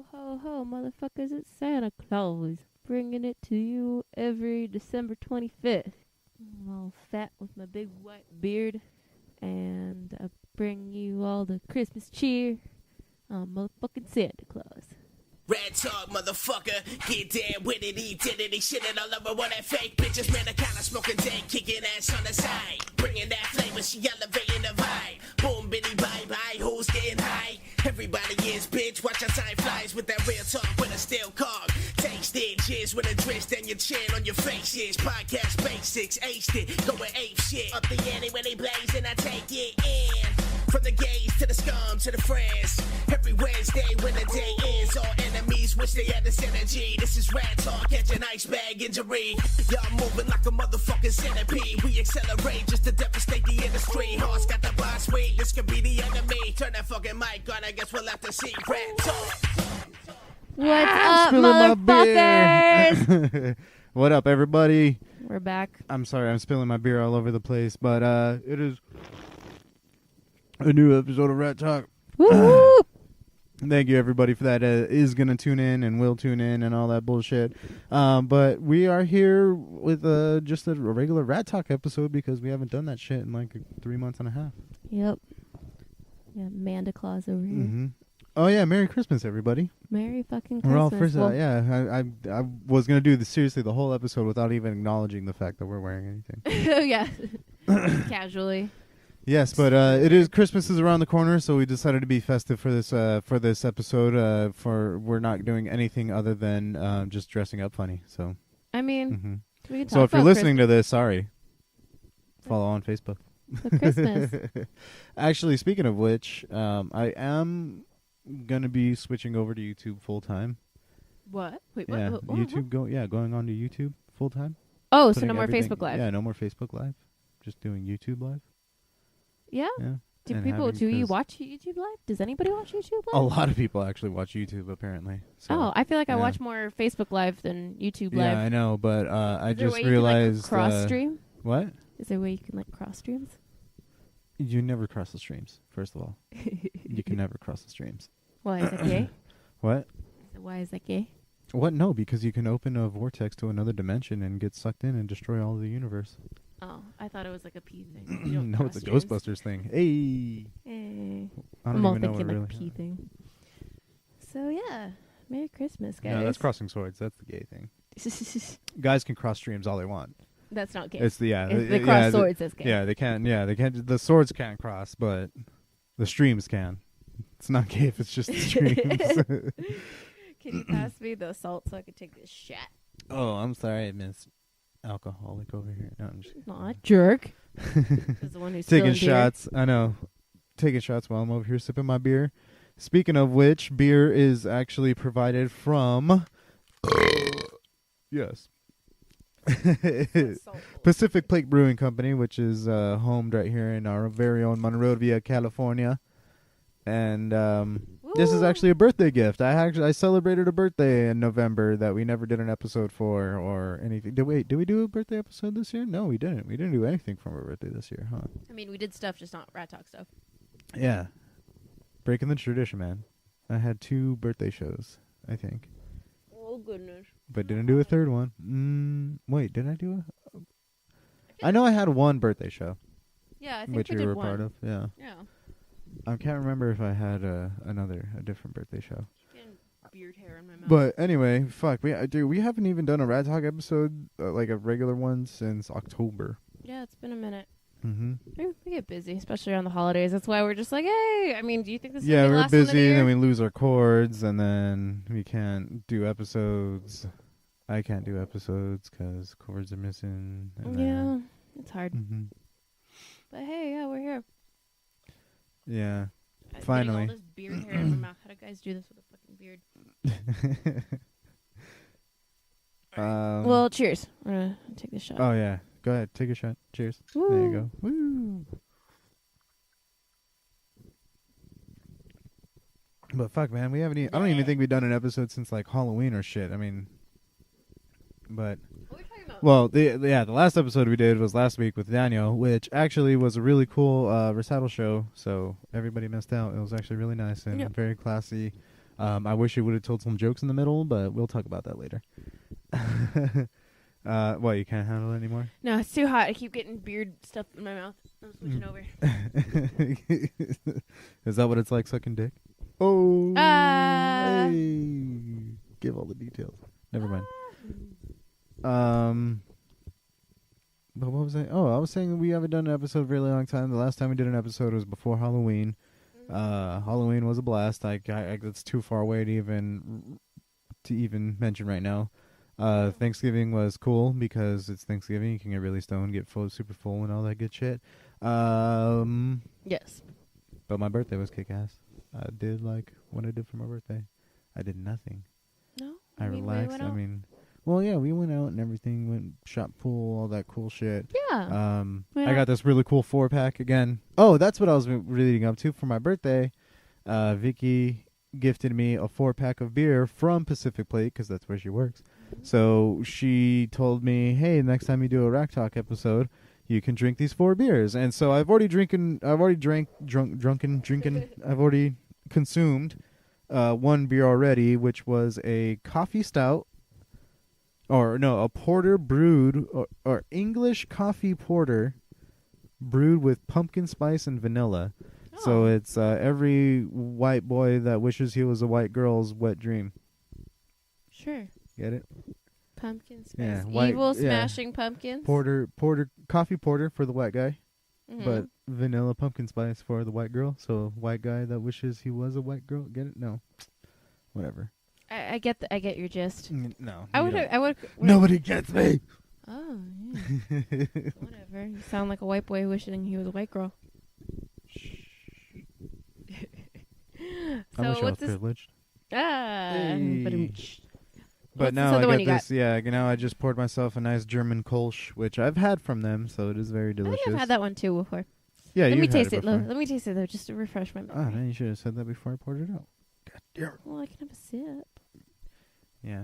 Ho, ho, ho, motherfuckers, it's Santa Claus. Bringing it to you every December 25th. I'm all fat with my big white beard. And I bring you all the Christmas cheer. I'm motherfucking Santa Claus. Ratt Talk, motherfucker, get down with it, identity, shit it all over with that fake bitches, man, I kinda smoking dank, kicking ass on the side, bringing that flavor, she elevating the vibe, boom, bitty, bye-bye, who's getting high, everybody is, bitch, watch our time flies with that real talk with a steel cog, taste it, jizz with a twist, then your chin on your face is, podcast basics, aced it, going ape shit, up the ante when they blaze, and I take it in. From the gays to the scum to the friends. Every Wednesday when the day ends, all enemies wish they had this energy. This is Ratt Talk, catch an ice bag injury. Y'all moving like a motherfucking centipede. We accelerate just to devastate the industry. Hearts got the boss sweet, this could be the enemy. Turn that fucking mic on, I guess we'll have to see. Ratt Talk. What's up, motherfuckers? What up, everybody? We're back. I'm sorry, I'm spilling my beer all over the place, but it is a new episode of Ratt Talk. Woo! Thank you, everybody, for that. Is going to tune in and will tune in and all that bullshit. But we are here with just a regular Ratt Talk episode because we haven't done that shit in like 3 months and a half. Yep. Yeah, Amanda Claus over here. Mm-hmm. Oh, yeah. Merry Christmas, everybody. Merry fucking Christmas. We're all first. Yeah, I was going to do seriously the whole episode without even acknowledging the fact that we're wearing anything. Oh, yeah. Casually. Yes, but it is Christmas is around the corner, so we decided to be festive for this episode. We're not doing anything other than just dressing up funny. So I mean, we can talk so if you're about listening to this, sorry. Follow on Facebook. The Christmas. Actually, speaking of which, I am gonna be switching over to YouTube full time. What? Wait, yeah, what? YouTube going on to YouTube full time. Oh, so no more Facebook Live. Yeah, no more Facebook Live. Just doing YouTube Live. Yeah? Yeah. Do you watch YouTube Live? Does anybody watch YouTube Live? A lot of people actually watch YouTube, apparently. So, I feel like I watch more Facebook Live than YouTube Live. Yeah, I know, but I just realized... realized... cross stream? What? Is there a way you can cross streams? You never cross the streams, first of all. You can never cross the streams. Why is that gay? What? Why is that gay? What? No, because you can open a vortex to another dimension and get sucked in and destroy all of the universe. Oh, I thought it was like a pee thing. No, it's a Ghostbusters thing. Hey. I don't even know what really. Pee thing. So yeah, Merry Christmas, guys. No, that's crossing swords. That's the gay thing. Guys can cross streams all they want. That's not gay. It's the they cross swords. That's gay. Yeah, they can. Yeah, they can. The swords can't cross, but the streams can. It's not gay if it's just the streams. Can you pass me the salt so I can take this shot? Oh, I'm sorry, Miss Alcoholic over here. No, I'm just not jerk. Is the one who's taking shots. I know, taking shots while I'm over here sipping my beer. Speaking of which, beer is actually provided from yes, Pacific Plate Brewing Company, which is homed right here in our very own Monrovia, California. And this is actually a birthday gift. I celebrated a birthday in November that we never did an episode for or anything. Did we do a birthday episode this year? No, we didn't. We didn't do anything for our birthday this year, huh? I mean, we did stuff, just not Ratt Talk stuff. Yeah. Breaking the tradition, man. I had 2 birthday shows, I think. Oh, goodness. But didn't do a third one. Wait, did I do a... I know I had 1 birthday show. Yeah, I think which we you did were one. part of, yeah. Yeah. I can't remember if I had a different birthday show. Getting beard hair in my mouth. But anyway, fuck, we haven't even done a Ratt Talk episode, like a regular one, since October. Yeah, it's been a minute. Mm-hmm. We get busy, especially around the holidays. That's why we're just like, hey, I mean, do you think this is yeah, the we're last one of the busy, year? and then we lose our cords, and then we can't do episodes. I can't do episodes because cords are missing. Yeah, it's hard. Mm-hmm. But hey, yeah, we're here. Yeah, finally. finally. All this beard hair in my mouth. How do guys do this with a fucking beard? Well, cheers. We're gonna take this shot. Oh yeah, go ahead, take a shot. Cheers. Woo. There you go. Woo. But fuck, man, we haven't. I don't even think we've done an episode since like Halloween or shit. I mean, but. What are we talking about? Well, the last episode we did was last week with Daniel, which actually was a really cool recital show. So everybody missed out. It was actually really nice and very classy. I wish it would have told some jokes in the middle, but we'll talk about that later. What, you can't handle it anymore? No, it's too hot. I keep getting beard stuff in my mouth. I'm switching over. Is that what it's like sucking dick? Oh, hey. Give all the details. Never mind. But what was I? Oh, I was saying we haven't done an episode in a really long time. The last time we did an episode was before Halloween. Halloween was a blast. That's too far away to even mention right now. Thanksgiving was cool because it's Thanksgiving. You can get really stoned, get super full, and all that good shit. Yes. But my birthday was kick-ass. I did like what I did for my birthday. I did nothing. No? I relaxed. Well, yeah, we went out and everything. Went shot pool, all that cool shit. Yeah. I got this really cool 4-pack again. Oh, that's what I was leading up to for my birthday. Vicky gifted me a 4-pack of beer from Pacific Plate because that's where she works. So she told me, "Hey, next time you do a Ratt Talk episode, you can drink these 4 beers." And so I've already consumed 1 beer already, which was a coffee stout. A porter brewed, or English coffee porter brewed with pumpkin spice and vanilla. Oh. So it's every white boy that wishes he was a white girl's wet dream. Sure. Get it? Pumpkin spice. Yeah, Evil smashing pumpkins. Coffee porter for the white guy, but vanilla pumpkin spice for the white girl. So white guy that wishes he was a white girl. Get it? No. Whatever. I get your gist. No. I would. Nobody gets me. Oh, yeah. Whatever. You sound like a white boy wishing he was a white girl. I wish I was privileged. But now I get this. Yeah, now I just poured myself a nice German Kolsch, which I've had from them, so it is very delicious. I think I've had that one too before. Yeah, Let me taste it though, just to refresh my memory. Oh, man, you should have said that before I poured it out. God damn it. Well, I can have a sip. Yeah.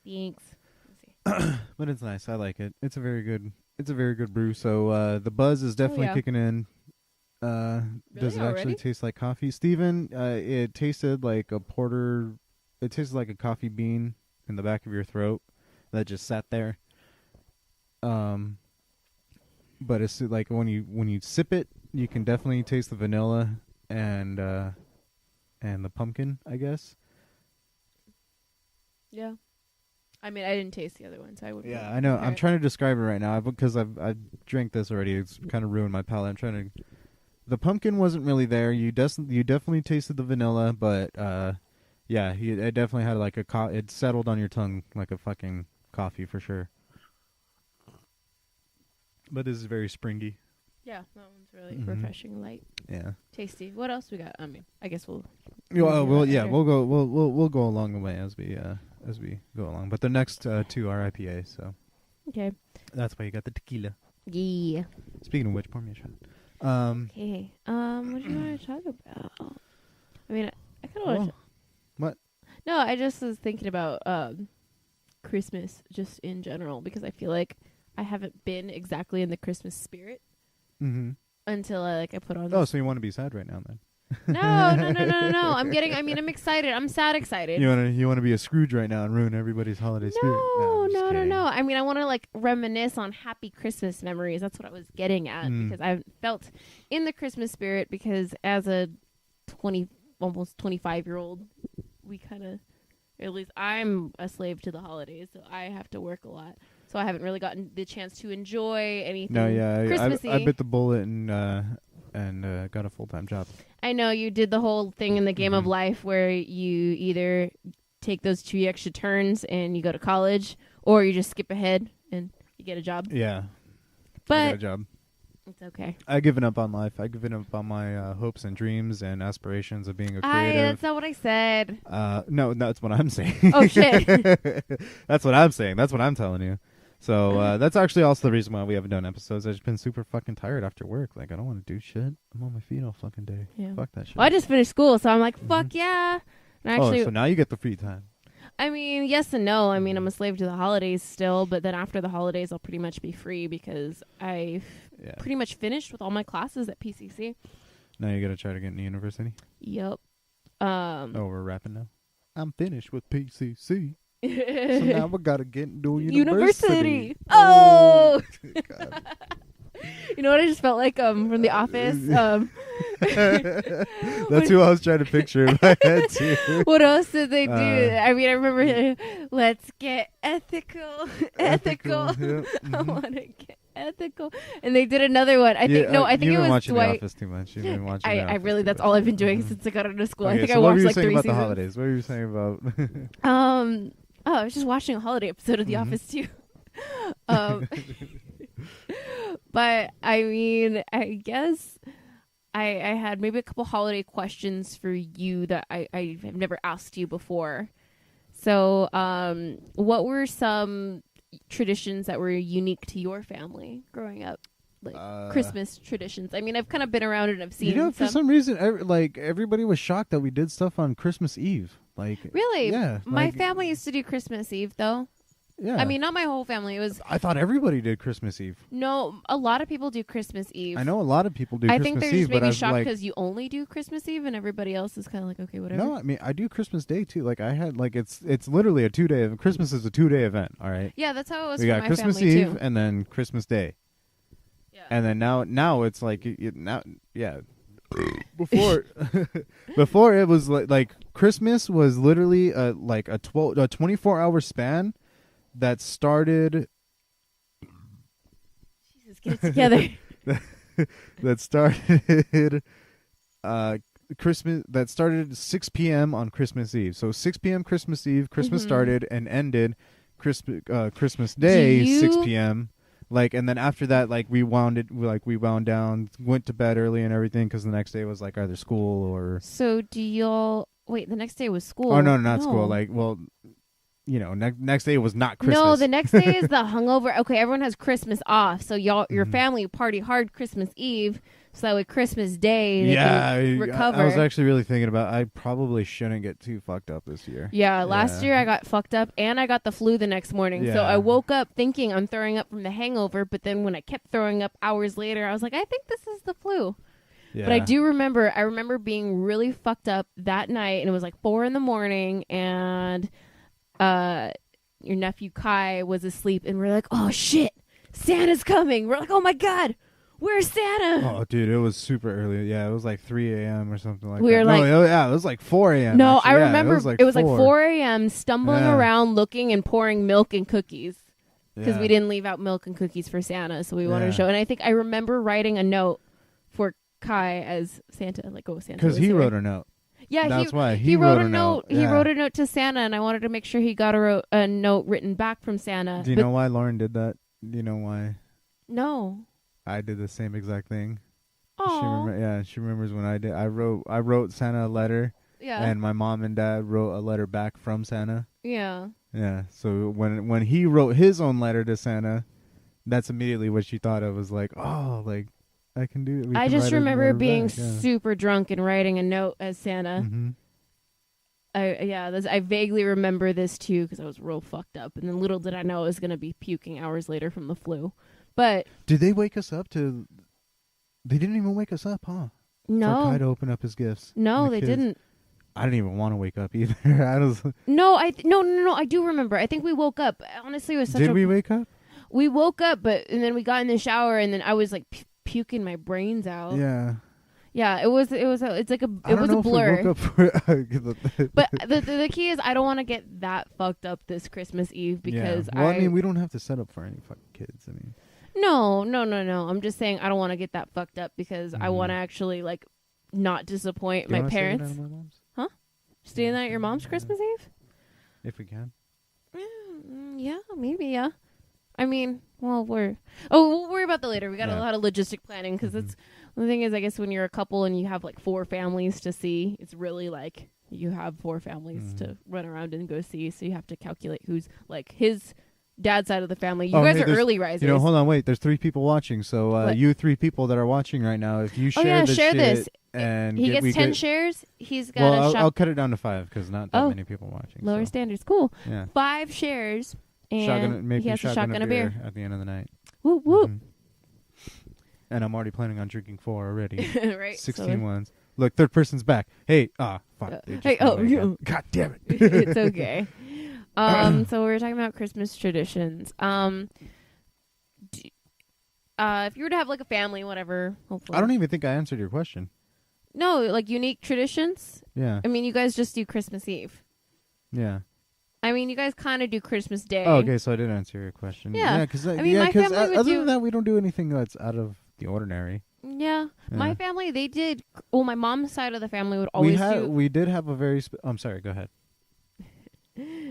Thanks. But it's nice. I like it. It's a very good brew. So the buzz is definitely kicking in. Does it actually taste like coffee? Steven, it tasted like a porter. It tasted like a coffee bean in the back of your throat that just sat there. But it's like when you sip it, you can definitely taste the vanilla and the pumpkin, I guess. Yeah. I mean, I didn't taste the other one, so I wouldn't. Yeah, I know. I'm trying to describe it right now because I've drank this already. It's kind of ruined my palate. I'm trying to. The pumpkin wasn't really there. You definitely tasted the vanilla, but yeah, it definitely had like it settled on your tongue like a fucking coffee for sure. But this is very springy. Yeah, that one's really refreshing, light. Yeah. Tasty. What else we got? I mean, I guess we'll. We'll go along the way as we go along. But the next 2 are IPA, so. Okay. That's why you got the tequila. Yeah. Speaking of which, pour me a shot. Okay. What do you want to talk about? I mean, I kind of want to. What? No, I just was thinking about Christmas just in general because I feel like I haven't been exactly in the Christmas spirit until I put on. Oh, so you want to be sad right now then? No. I'm excited. I'm sad excited. You want to be a Scrooge right now and ruin everybody's holiday spirit? No. I mean, I want to reminisce on happy Christmas memories. That's what I was getting at because I felt in the Christmas spirit because as a almost 25-year-old, we kind of, at least I'm a slave to the holidays, so I have to work a lot. So I haven't really gotten the chance to enjoy anything. No, yeah, Christmassy. I bit the bullet and got a full-time job. I know you did the whole thing in the game of life where you either take those 2 extra turns and you go to college, or you just skip ahead and you get a job. Yeah, but I got a job. It's okay. I've given up on life. I've given up on my hopes and dreams and aspirations of being a creative. That's not what I said. No, that's what I'm saying. Oh, shit. That's what I'm saying. That's what I'm telling you. So that's actually also the reason why we haven't done episodes. I've just been super fucking tired after work. Like, I don't want to do shit. I'm on my feet all fucking day. Yeah. Fuck that shit. Well, I just finished school, so I'm like, fuck yeah. And actually, so now you get the free time. I mean, yes and no. I mean, I'm a slave to the holidays still, but then after the holidays, I'll pretty much be free because I've pretty much finished with all my classes at PCC. Now you got to try to get into university? Yep. we're rapping now. I'm finished with PCC. So now we gotta get into university. Oh. God. You know what I just felt like from The Office? That's who I was trying to picture in my head too. What else did they do? I mean, I remember let's get ethical. Yeah. I want to get ethical. And they did another one. I think it was You've been watching Dwight. The Office too much. You've been watching I really, that's all I've been doing since I got out of school. Okay, I think so I watched what like 3 about seasons. the holidays? What were you saying about? I was just watching a holiday episode of The Office too. But I mean, I guess I had maybe a couple holiday questions for you that I have never asked you before. So, what were some traditions that were unique to your family growing up? Like Christmas traditions. I mean, I've kind of been around and I've seen for some reason, everybody was shocked that we did stuff on Christmas Eve. Like, really? Yeah. My family used to do Christmas Eve, though. Yeah. I mean, not my whole family. It was. I thought everybody did Christmas Eve. No, a lot of people do Christmas Eve. I know a lot of people do I Christmas think they're Eve, just but maybe I've shocked because you only do Christmas Eve and everybody else is kind of like, okay, whatever. No, I mean, I do Christmas Day too. Like, I had it's literally a 2-day event. Christmas is a 2-day event. All right. Yeah, that's how it was. We for got my Christmas family Eve too. and then Christmas Day. Yeah. And then now it's like before it was like Christmas was literally a 24-hour span that started. Jesus, get it together. that started Christmas. That started 6 p.m. on Christmas Eve. So 6 p.m. Christmas Eve. Christmas started and ended Christmas Day 6 p.m. Like, and then after that, like we wound down, went to bed early and everything because the next day was like either school or. So do y'all wait? The next day was school. Oh no, not school. Like, well, you know, next day was not Christmas. No, the next day is the hungover. Okay, everyone has Christmas off, so your family party hard Christmas Eve, so that way Christmas Day they can recover. I was actually really thinking about I probably shouldn't get too fucked up this year. Yeah, last year I got fucked up and I got the flu the next morning. Yeah. So I woke up thinking I'm throwing up from the hangover, but then when I kept throwing up hours later, I was like, I think this is the flu. Yeah. But I remember being really fucked up that night, and it was like 4 a.m, and your nephew Kai was asleep, and we're like, oh shit, Santa's coming. We're like, oh my God, where's Santa? Oh, dude, it was super early. Yeah, it was like 3 a.m. or something like that. We were like, it was like 4 a.m. No, actually. I Yeah, remember it was like 4 a.m. stumbling Yeah. around looking and pouring milk and cookies because Yeah. we didn't leave out milk and cookies for Santa, so we wanted to show. And I think I remember writing a note for Kai as Santa, like, oh, Santa. Because he wrote a note. Yeah, that's why he wrote a note. Yeah. He wrote a note to Santa, and I wanted to make sure he got a note written back from Santa. Do you know why Lauren did that? Do you know why? No. I did the same exact thing. Oh. She remembers when I did. I wrote Santa a letter. Yeah. And my mom and dad wrote a letter back from Santa. Yeah. Yeah. So when he wrote his own letter to Santa, that's immediately what she thought of. Was like, oh, like I can do it. I just remember being super drunk and writing a note as Santa. Mm-hmm. I vaguely remember this too because I was real fucked up, and then little did I know I was gonna be puking hours later from the flu. But did they wake us up to? They didn't even wake us up, huh? No. For Kai to open up his gifts. No, they didn't. I didn't even want to wake up either. No, I do remember. I think we woke up. Honestly, it was such Did we wake up? We woke up, and then we got in the shower, and then I was like puking my brains out. Yeah. Yeah, it was a blur. But the key is I don't want to get that fucked up this Christmas Eve because I mean, we don't have to set up for any fucking kids. I mean. No. I'm just saying I don't want to get that fucked up because I want to actually like not disappoint my parents. Stay the night at my mom's? Huh? Stay the night at your mom's Christmas Eve? If we can. Yeah, maybe, yeah. I mean, well, we'll worry about that later. We got a lot of logistic planning because it's the thing is, I guess when you're a couple and you have like 4 families to see, it's really like you have 4 families to run around and go see. So you have to calculate who's like his dad's side of the family. You guys are early risers. You know, hold on, wait. There's 3 people watching. So you 3 people that are watching right now, if you share this. And he gets 10 shares. He's got I'll cut it down to 5 because not that many people watching. Lower standards. Cool. Yeah. 5 shares. And he has a shotgun a beer at the end of the night. Whoop, whoop. And I'm already planning on drinking 4 already. Right. 16 ones. Look, third person's back. Hey, fuck. They just hey, went away again. you. God damn it. It's okay. So we were talking about Christmas traditions. If you were to have like a family, whatever, hopefully. I don't even think I answered your question. No, like unique traditions. Yeah. I mean, you guys just do Christmas Eve. Yeah. I mean, you guys kind of do Christmas Day. Oh, okay, so I did answer your question. Yeah. Because I mean, my family would other do- than that, we don't do anything that's out of the ordinary. Yeah. Yeah. My family, they did. Well, my mom's side of the family would always do. We did have a very. I'm sorry. Go ahead.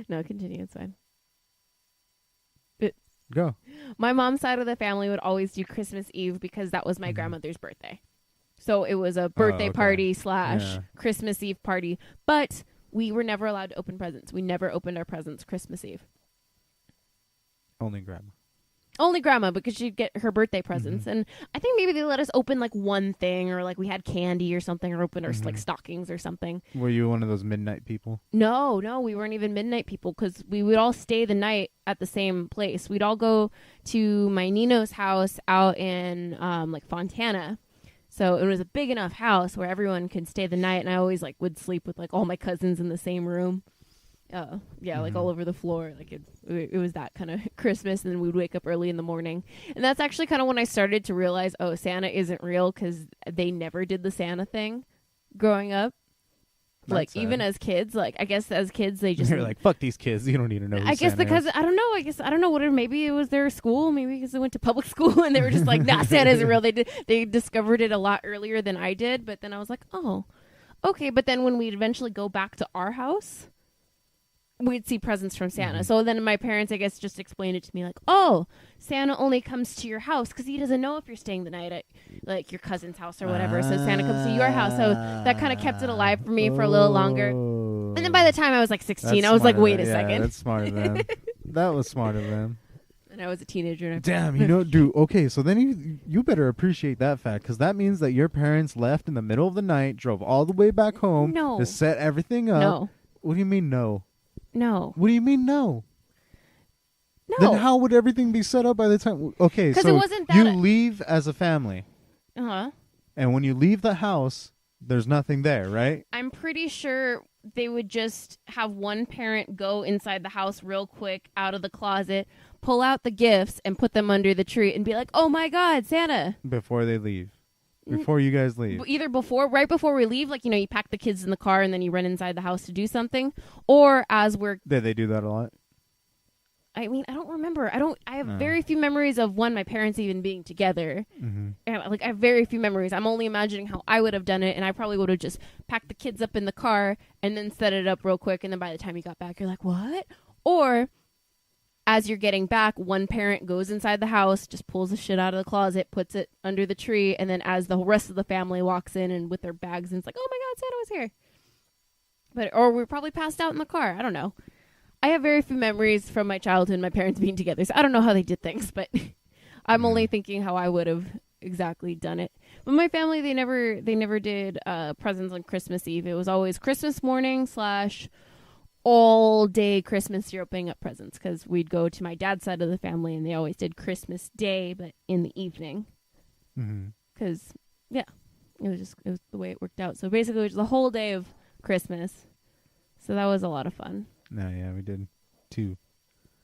No, continue. It's fine. Go. My mom's side of the family would always do Christmas Eve because that was my grandmother's birthday. So it was a birthday okay. party / Yeah. Christmas Eve party. But we were never allowed to open presents. We never opened our presents Christmas Eve. Only grandma. Only grandma, because she'd get her birthday presents. And I think maybe they let us open like one thing, or like we had candy or something, or open our like stockings or something. Were you one of those midnight people? No, we weren't even midnight people, because we would all stay the night at the same place. We'd all go to my Nino's house out in like Fontana. So it was a big enough house where everyone could stay the night, and I always like would sleep with like all my cousins in the same room. Like all over the floor. Like it was that kind of Christmas, and then we'd wake up early in the morning. And that's actually kind of when I started to realize, oh, Santa isn't real, because they never did the Santa thing growing up. That's like sad. Even as kids, like I guess as kids they just You're like, fuck these kids. You don't need to know. Who I guess Santa because is. I don't know. I don't know what. Maybe it was their school. Maybe because they went to public school and they were just like, "Nah, Santa isn't real." They discovered it a lot earlier than I did. But then I was like, "Oh, okay." But then when we'd eventually go back to our house, we'd see presents from Santa. So then my parents, I guess, just explained it to me like, "Oh, Santa only comes to your house because he doesn't know if you're staying the night at like your cousin's house or whatever. So Santa comes to your house." So that kind of kept it alive for me for a little longer. And then by the time I was like 16, I was like, wait a second. That's smart of them. That was smart of them. And I was a teenager. And Damn, dude, okay, so then you better appreciate that fact, because that means that your parents left in the middle of the night, drove all the way back home to set everything up. No. What do you mean no? No. What do you mean no? No. Then how would everything be set up by the time? Okay, 'Cause so it wasn't that you leave as a family, Uh-huh. and when you leave the house, there's nothing there, right? I'm pretty sure they would just have one parent go inside the house real quick, out of the closet, pull out the gifts, and put them under the tree and be like, "Oh my God, Santa!" Before they leave, before you guys leave. Either right before we leave, like you pack the kids in the car and then you run inside the house to do something, or as we're. Did they do that a lot? I mean, I don't remember. I have very few memories of my parents even being together. Mm-hmm. And, I have very few memories. I'm only imagining how I would have done it, and I probably would have just packed the kids up in the car and then set it up real quick, and then by the time you got back, you're like, what? Or as you're getting back, one parent goes inside the house, just pulls the shit out of the closet, puts it under the tree, and then as the rest of the family walks in and with their bags, and it's like, oh my God, Santa was here. Or we're probably passed out in the car. I don't know. I have very few memories from my childhood, my parents being together, so I don't know how they did things, but I'm only thinking how I would have exactly done it. But my family, they never did presents on Christmas Eve. It was always Christmas morning / all day Christmas. You're opening up presents, because we'd go to my dad's side of the family, and they always did Christmas Day, but in the evening. Because it was the way it worked out. So basically, it was the whole day of Christmas. So that was a lot of fun. No, yeah, we did too.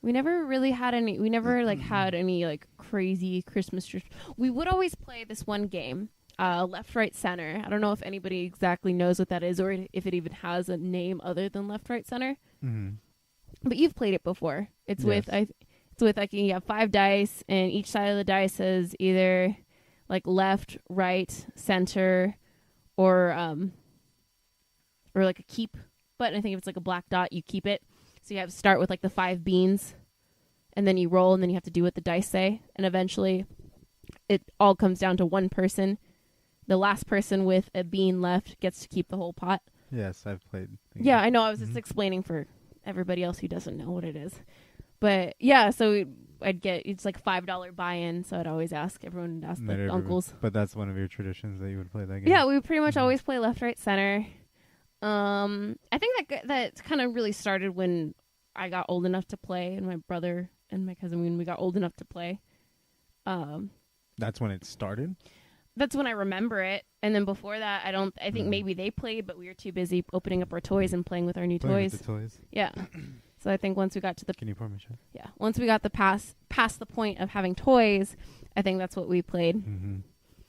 We never really had any. We never had any crazy Christmas trips. We would always play this one game, left, right, center. I don't know if anybody exactly knows what that is, or if it even has a name other than left, right, center. Mm-hmm. But you've played it before. It's Yes. with you have 5 dice, and each side of the dice is either left, right, center, or a keep button. I think if it's a black dot, you keep it. So you have to start with the 5 beans, and then you roll, and then you have to do what the dice say, and eventually it all comes down to one person. The last person with a bean left gets to keep the whole pot. Yes, I've played. Yeah, I know. I was just explaining for everybody else who doesn't know what it is. But yeah, so it's $5 buy-in, so I'd always ask everyone, uncles. But that's one of your traditions that you would play that game. Yeah, we would pretty much always play left, right, center. I think that kind of really started when I got old enough to play, and my brother and my cousin, when we got old enough to play. That's when it started? that's when I remember it. And then before that, I think maybe they played, but we were too busy opening up our toys and playing with our new Playing toys. with the toys. Yeah. So I think once we got to the Can you pour me a shot? yeah, once we got past the point of having toys, I think that's what we played. Mm-hmm.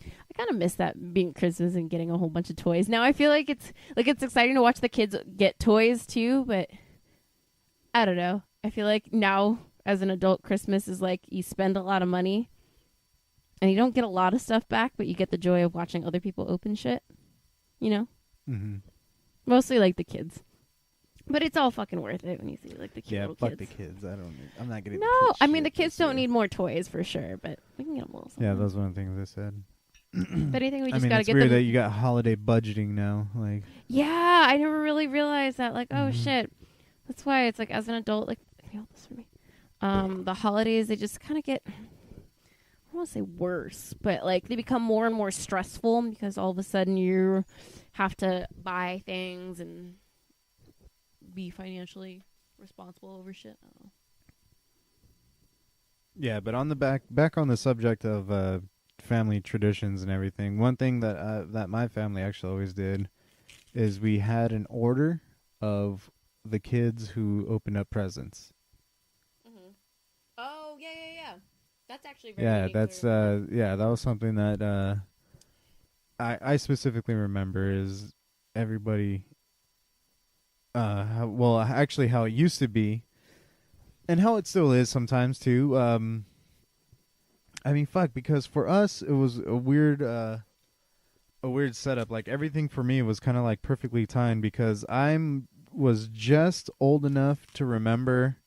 I kind of miss that being Christmas and getting a whole bunch of toys. Now I feel like it's exciting to watch the kids get toys too, but I don't know. I feel like now as an adult, Christmas is like you spend a lot of money and you don't get a lot of stuff back, but you get the joy of watching other people open shit. You know? Mm-hmm. Mostly like the kids. But it's all fucking worth it when you see like the cute little fuck kids. the kids. I'm not getting. No, I mean the kids don't need more toys for sure, but we can get them a little something. Yeah, those one of the things I said. If anything, we I just mean, gotta it's get weird them. that you got holiday budgeting now. Like, Yeah, I never really realized that. Like, oh shit, that's why it's like as an adult, like, can you hold this for me? The holidays they just kind of get. I don't want to say worse, but like they become more and more stressful because all of a sudden you have to buy things and be financially responsible over shit. I don't know. yeah, but on the back on the subject of family traditions and everything, one thing that my family actually always did is we had an order of the kids who opened up presents. Mm-hmm. Oh yeah. That's actually very Yeah, unique that's to- that was something that I specifically remember is everybody how it used to be and how it still is sometimes too. I mean, fuck, because for us it was a weird setup. Like everything for me was kind of like perfectly timed because was just old enough to remember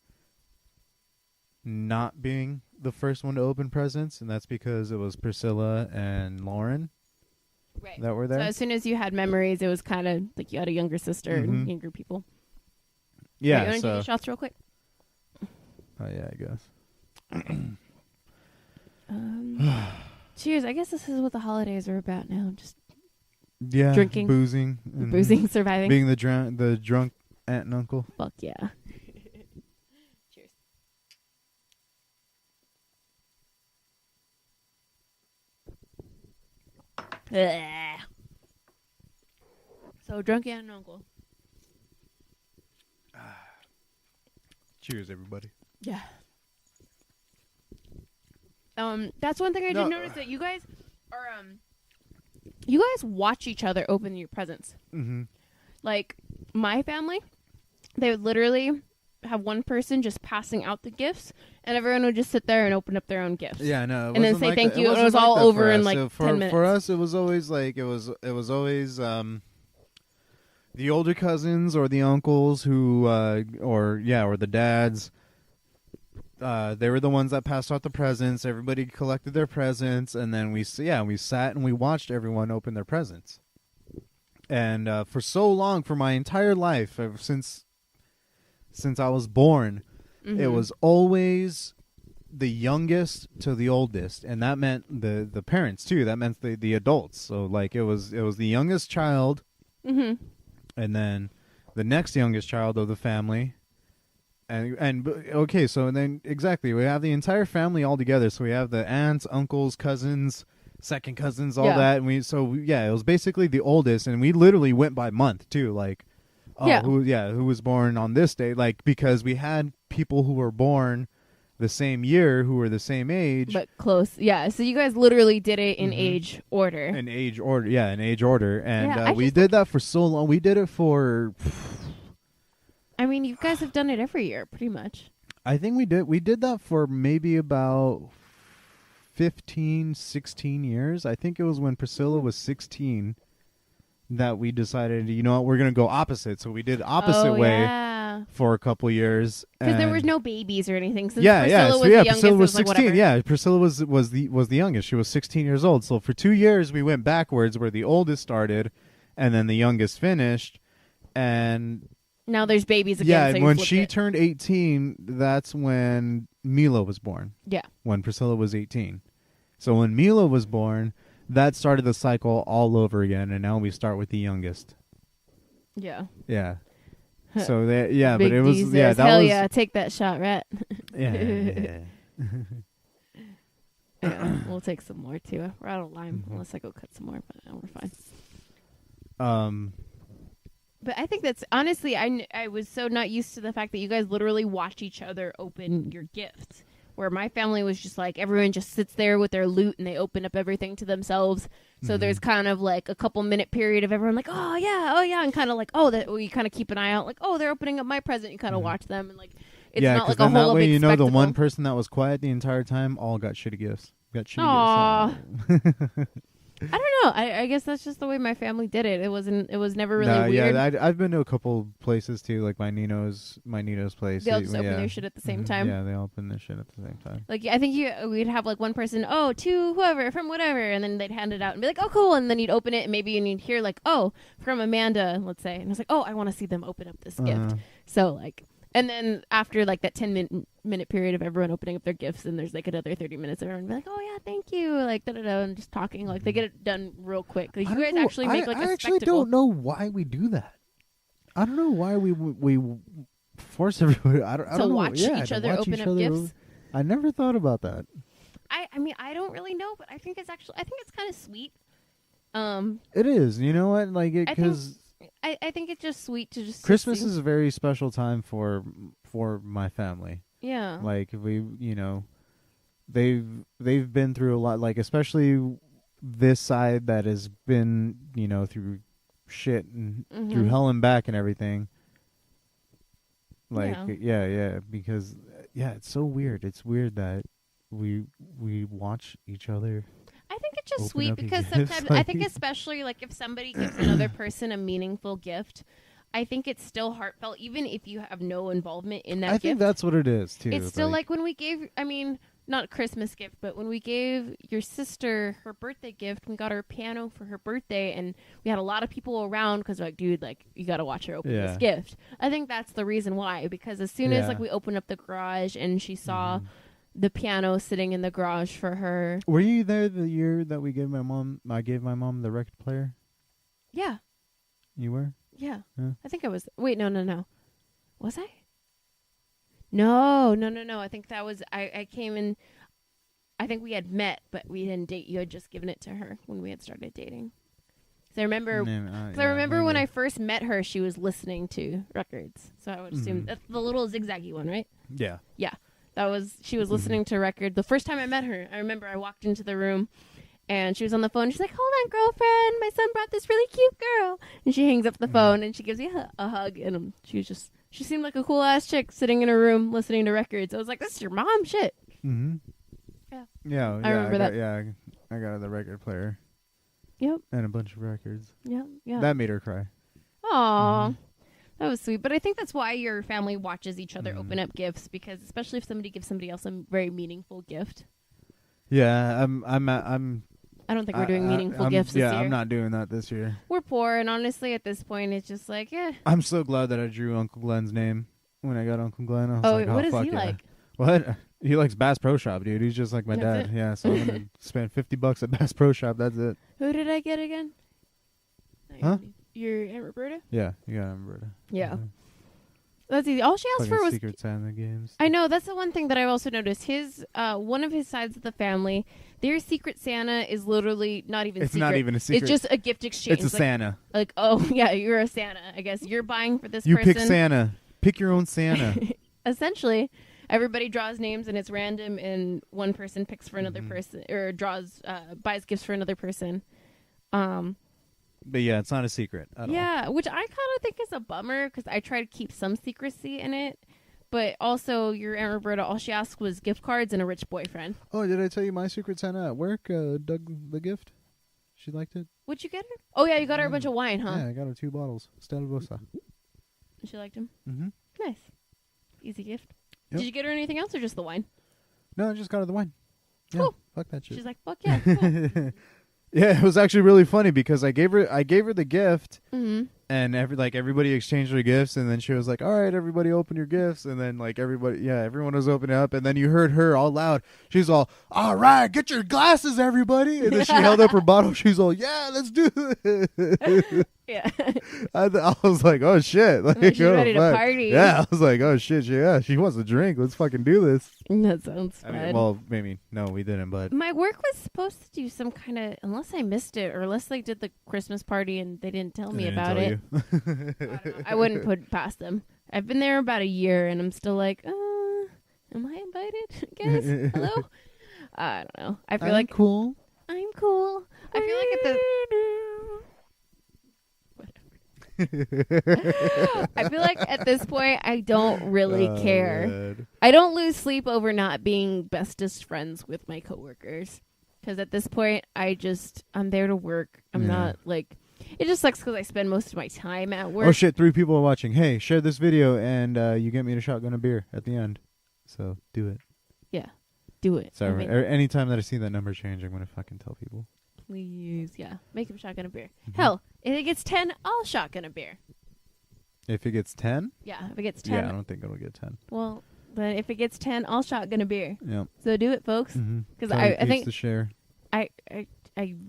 not being the first one to open presents, and that's because it was Priscilla and Lauren right. that were there. So as soon as you had memories, it was kind of like you had a younger sister and younger people. Yeah, Right, you want to do so your shots real quick? oh yeah, I guess. Cheers. I guess this is what the holidays are about now. Just Yeah, drinking, boozing, surviving, being the drunk aunt and uncle. Fuck yeah. Cheers. Ugh. So drunk aunt and uncle. Cheers, everybody. Yeah. That's one thing I did notice that you guys are you guys watch each other open your presents. Mm-hmm. Like my family, they would literally have one person just passing out the gifts, and everyone would just sit there and open up their own gifts. Yeah, no, and then say thank you. And it was all over in like 10 minutes. For us, it was always like it was always the older cousins or the uncles who or the dads. They were the ones that passed out the presents. Everybody collected their presents, and then we sat and we watched everyone open their presents. And for so long, for my entire life, ever since I was born, it was always the youngest to the oldest, and that meant the parents too. That meant the adults. So like it was the youngest child, and then the next youngest child of the family. And okay, so then exactly, we have the entire family all together. So we have the aunts, uncles, cousins, second cousins, all that, and it was basically the oldest, and we literally went by month too, like, who was born on this day, like because we had people who were born the same year who were the same age, but close, yeah. So you guys literally did it in age order. In age order, and we did that for so long. We did it for. I mean, you guys have done it every year, pretty much. I think we did. We did that for maybe about 15, 16 years. I think it was when Priscilla was 16 that we decided, you know what, we're going to go opposite. So we did opposite way for a couple years. Because there was no babies or anything. Since Priscilla was 16. Yeah, Priscilla was the youngest. She was 16 years old. So for 2 years, we went backwards where the oldest started and then the youngest finished. And now there's babies again. Yeah, so and when she turned 18, that's when Mila was born. Yeah. When Priscilla was 18. So when Mila was born, that started the cycle all over again, and now we start with the youngest. Yeah. Yeah. So that Big but it was hell yeah, take that shot, Ratt. Yeah. Yeah, we'll take some more too. We're out of lime unless I go cut some more, but we're fine. But I think that's honestly, I was so not used to the fact that you guys literally watch each other open your gifts. Where my family was just like everyone just sits there with their loot and they open up everything to themselves. So there's kind of like a couple minute period of everyone like, oh yeah, and kind of like, oh, that we kind of keep an eye out, like, oh, they're opening up my present. You kind of watch them and like, it's not like a whole that way, big you know, spectacle. the one person that was quiet the entire time all got shitty gifts. Got shitty gifts. I don't know. I guess that's just the way my family did it. It was never really weird. Yeah, I've been to a couple places too, like my Nino's place. They all just open their shit at the same time. Yeah, they all open their shit at the same time. Like, I think we'd have like one person, to whoever from whatever, and then they'd hand it out and be like, oh, cool, and then you'd open it and maybe you'd hear like, oh, from Amanda, let's say, and I was like, oh, I want to see them open up this gift. So like, and then after like that 10-minute period of everyone opening up their gifts, and there's like another 30 minutes of everyone be like, oh yeah, thank you, like da-da-da, and just talking. Like they get it done real quick. Like you guys actually make like a spectacle. I actually don't know why we do that. I don't know why we force everybody. I don't know. Watch each other open up gifts. I never thought about that. I mean, I don't really know, but I think it's kind of sweet. It is. You know what? Like it because. I think it's just sweet to just Christmas is a very special time for my family. Yeah. Like they've been through a lot, like especially this side that has been, through shit and through hell and back and everything. Like because it's so weird. It's weird that we watch each other. I think it's just sweet because sometimes I think especially like if somebody gives another person a meaningful gift, I think it's still heartfelt even if you have no involvement in that gift. I think that's what it is too. It's still like when we gave, not a Christmas gift, but when we gave your sister her birthday gift, we got her a piano for her birthday, and we had a lot of people around because like, dude, like you got to watch her open this gift. I think that's the reason why, because as soon as like we opened up the garage and she saw the piano sitting in the garage for her. Were you there the year that we gave my mom? I gave my mom the record player. Yeah. You were? Yeah. I think I was. Wait, no. Was I? No. I think that was. I came in. I think we had met, but we didn't date. You had just given it to her when we had started dating. So I remember. When I first met her, she was listening to records. So I would assume that's the little zigzaggy one, right? Yeah. Yeah. She was listening to a record. The first time I met her, I remember I walked into the room and she was on the phone. She's like, hold on, girlfriend. My son brought this really cute girl. And she hangs up the phone and she gives me a hug. And she seemed like a cool ass chick sitting in her room listening to records. I was like, this is your mom shit. Mm-hmm. Yeah. I remember that. I got the record player. Yep. And a bunch of records. Yeah. That made her cry. Aw. That was sweet, but I think that's why your family watches each other open up gifts, because especially if somebody gives somebody else a very meaningful gift. Yeah, I don't think we're doing meaningful gifts this year. Yeah, I'm not doing that this year. We're poor, and honestly, at this point, it's just like, I'm so glad that I drew Uncle Glenn's name when I got Uncle Glenn. I was what does he like? What? He likes Bass Pro Shop, dude. He's just like my dad. Yeah, so I'm gonna spend $50 at Bass Pro Shop. That's it. Who did I get again? Huh? Your Aunt Roberta? Yeah, you got Aunt Roberta. Yeah. That's easy. All she asked for was Secret Santa games. I know, that's the one thing that I also noticed. His one of his sides of the family, their Secret Santa is literally not even secret. It's not even a secret. It's just a gift exchange. It's a Santa. Like, oh yeah, you're a Santa. I guess you're buying for this person. You pick Santa. Pick your own Santa. Essentially, everybody draws names and it's random, and one person picks for another person or buys gifts for another person. But yeah, it's not a secret at all. Yeah, which I kind of think is a bummer because I try to keep some secrecy in it. But also, your Aunt Roberta, all she asked was gift cards and a rich boyfriend. Oh, did I tell you my Secret Santa at work dug the gift? She liked it. What'd you get her? Oh, yeah, you got her a bunch of wine, huh? Yeah, I got her 2 bottles. Stella Rosa. She liked them? Mm-hmm. Nice. Easy gift. Yep. Did you get her anything else or just the wine? No, I just got her the wine. Yeah, cool. Fuck that shit. She's like, fuck yeah, cool. Yeah, it was actually really funny because I gave her the gift, and everybody exchanged their gifts, and then she was like, "All right, everybody, open your gifts," and then like everyone was opening up, and then you heard her all loud. She's all, "All right, get your glasses, everybody," and then she held up her bottle. She's all, "Yeah, let's do it." Yeah. I was like, oh shit. Like, She's oh, ready to fuck. party. Yeah, I was like, oh shit, she wants to drink. Let's fucking do this. That sounds I fun. mean, well, maybe no, we didn't, but My work was supposed to do some kind of, unless I missed it, or unless they did the Christmas party and they didn't tell me They didn't about tell it. I don't know. I wouldn't put it past them. I've been there about a year and I'm still like, am I invited, guys? Hello? I don't know. I feel like cool. I'm cool. I feel like at the I feel like at this point I don't really care. Man. I don't lose sleep over not being bestest friends with my coworkers. Because at this point, I'm there to work. I'm not like, it just sucks because I spend most of my time at work. Oh shit, 3 people are watching. Hey, share this video and you get me to shotgun a beer at the end. So do it. Yeah, do it. Sorry, anytime that I see that number change, I'm going to fucking tell people. Please, yeah. Make him shotgun a beer. Hell, if it gets 10, I'll shotgun a beer. If it gets 10? Yeah, if it gets 10. Yeah, I don't think it'll get 10. Well, but if it gets 10, I'll shotgun a beer. Yeah. So do it, folks. Because I think to share. I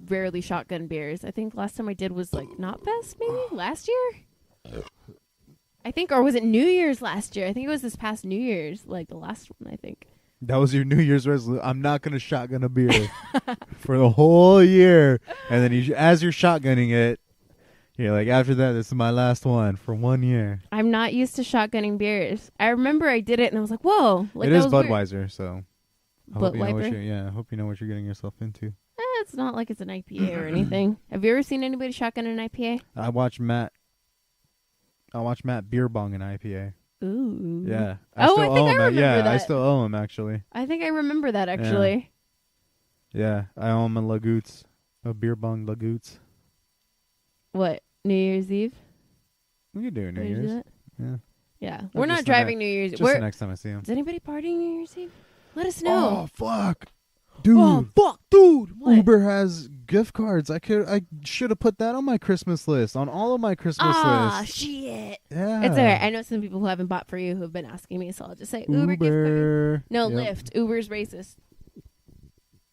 rarely shotgun beers. I think last time I did was like not best, maybe last year. I think, or was it New Year's last year? I think it was this past New Year's, like the last one. I think. That was your New Year's resolution. I'm not going to shotgun a beer for the whole year. And then as you're shotgunning it, you're like, after that, this is my last one for 1 year. I'm not used to shotgunning beers. I remember I did it and I was like, whoa. Like, it is Budweiser, so I hope you know I hope you know what you're getting yourself into. It's not like it's an IPA or anything. Have you ever seen anybody shotgun an IPA? I watched Matt beer bong an IPA. Ooh. Yeah. I think I remember that. I still owe him, actually. I think I remember that, actually. Yeah, I owe him a Lagoots. A beer bong Lagoots. What? New Year's Eve? We could do it New Would you do Year's. that? Yeah. Yeah. We're not driving New Year's Eve. Just the next time I see him. Is anybody partying New Year's Eve? Let us know. Oh, fuck. Dude. Oh, fuck, dude. What? Uber has gift cards. I should have put that on my Christmas list. On all of my Christmas lists. Ah, shit. Yeah. It's alright. I know some people who haven't bought for you who have been asking me, so I'll just say Uber gift card. No, Yep. Lyft. Uber's racist.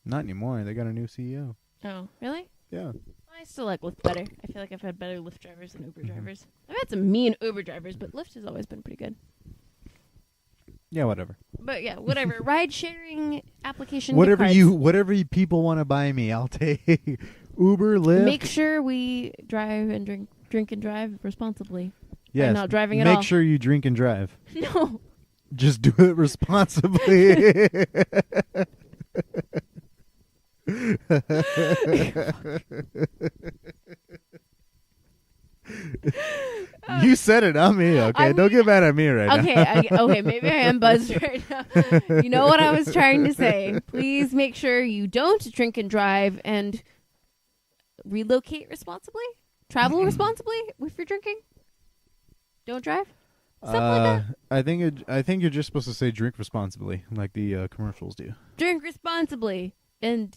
Not anymore. They got a new CEO. Oh, really? Yeah. I still like Lyft better. I feel like I've had better Lyft drivers than Uber drivers. I've had some mean Uber drivers, but Lyft has always been pretty good. Yeah, whatever. But yeah, whatever. Ride sharing application. Whatever you people want to buy me, I'll take. Uber, Lyft. Make sure we drive and drink and drive responsibly. Yes. I'm not driving at all. Make sure you drink and drive. No. Just do it responsibly. You said it, not me. Okay, don't get mad at me right now. Okay, maybe I am buzzed right now. You know what I was trying to say. Please make sure you don't drink and drive and relocate responsibly. Travel responsibly if you're drinking. Don't drive. Stuff like that. I think you're just supposed to say drink responsibly, like the commercials do. Drink responsibly and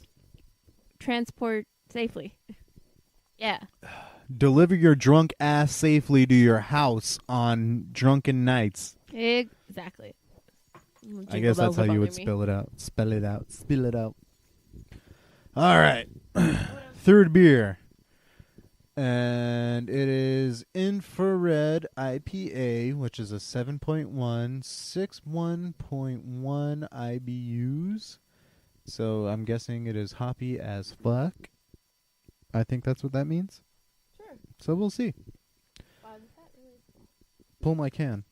transport safely. Yeah. Deliver your drunk ass safely to your house on drunken nights. Exactly. I guess that's how you would spell it out. Spell it out. Spill it out. All right. Third beer. And it is Infrared IPA, which is a 7.1, 61.1 IBUs. So I'm guessing it is hoppy as fuck. I think that's what that means. Sure. So we'll see. Pull my can.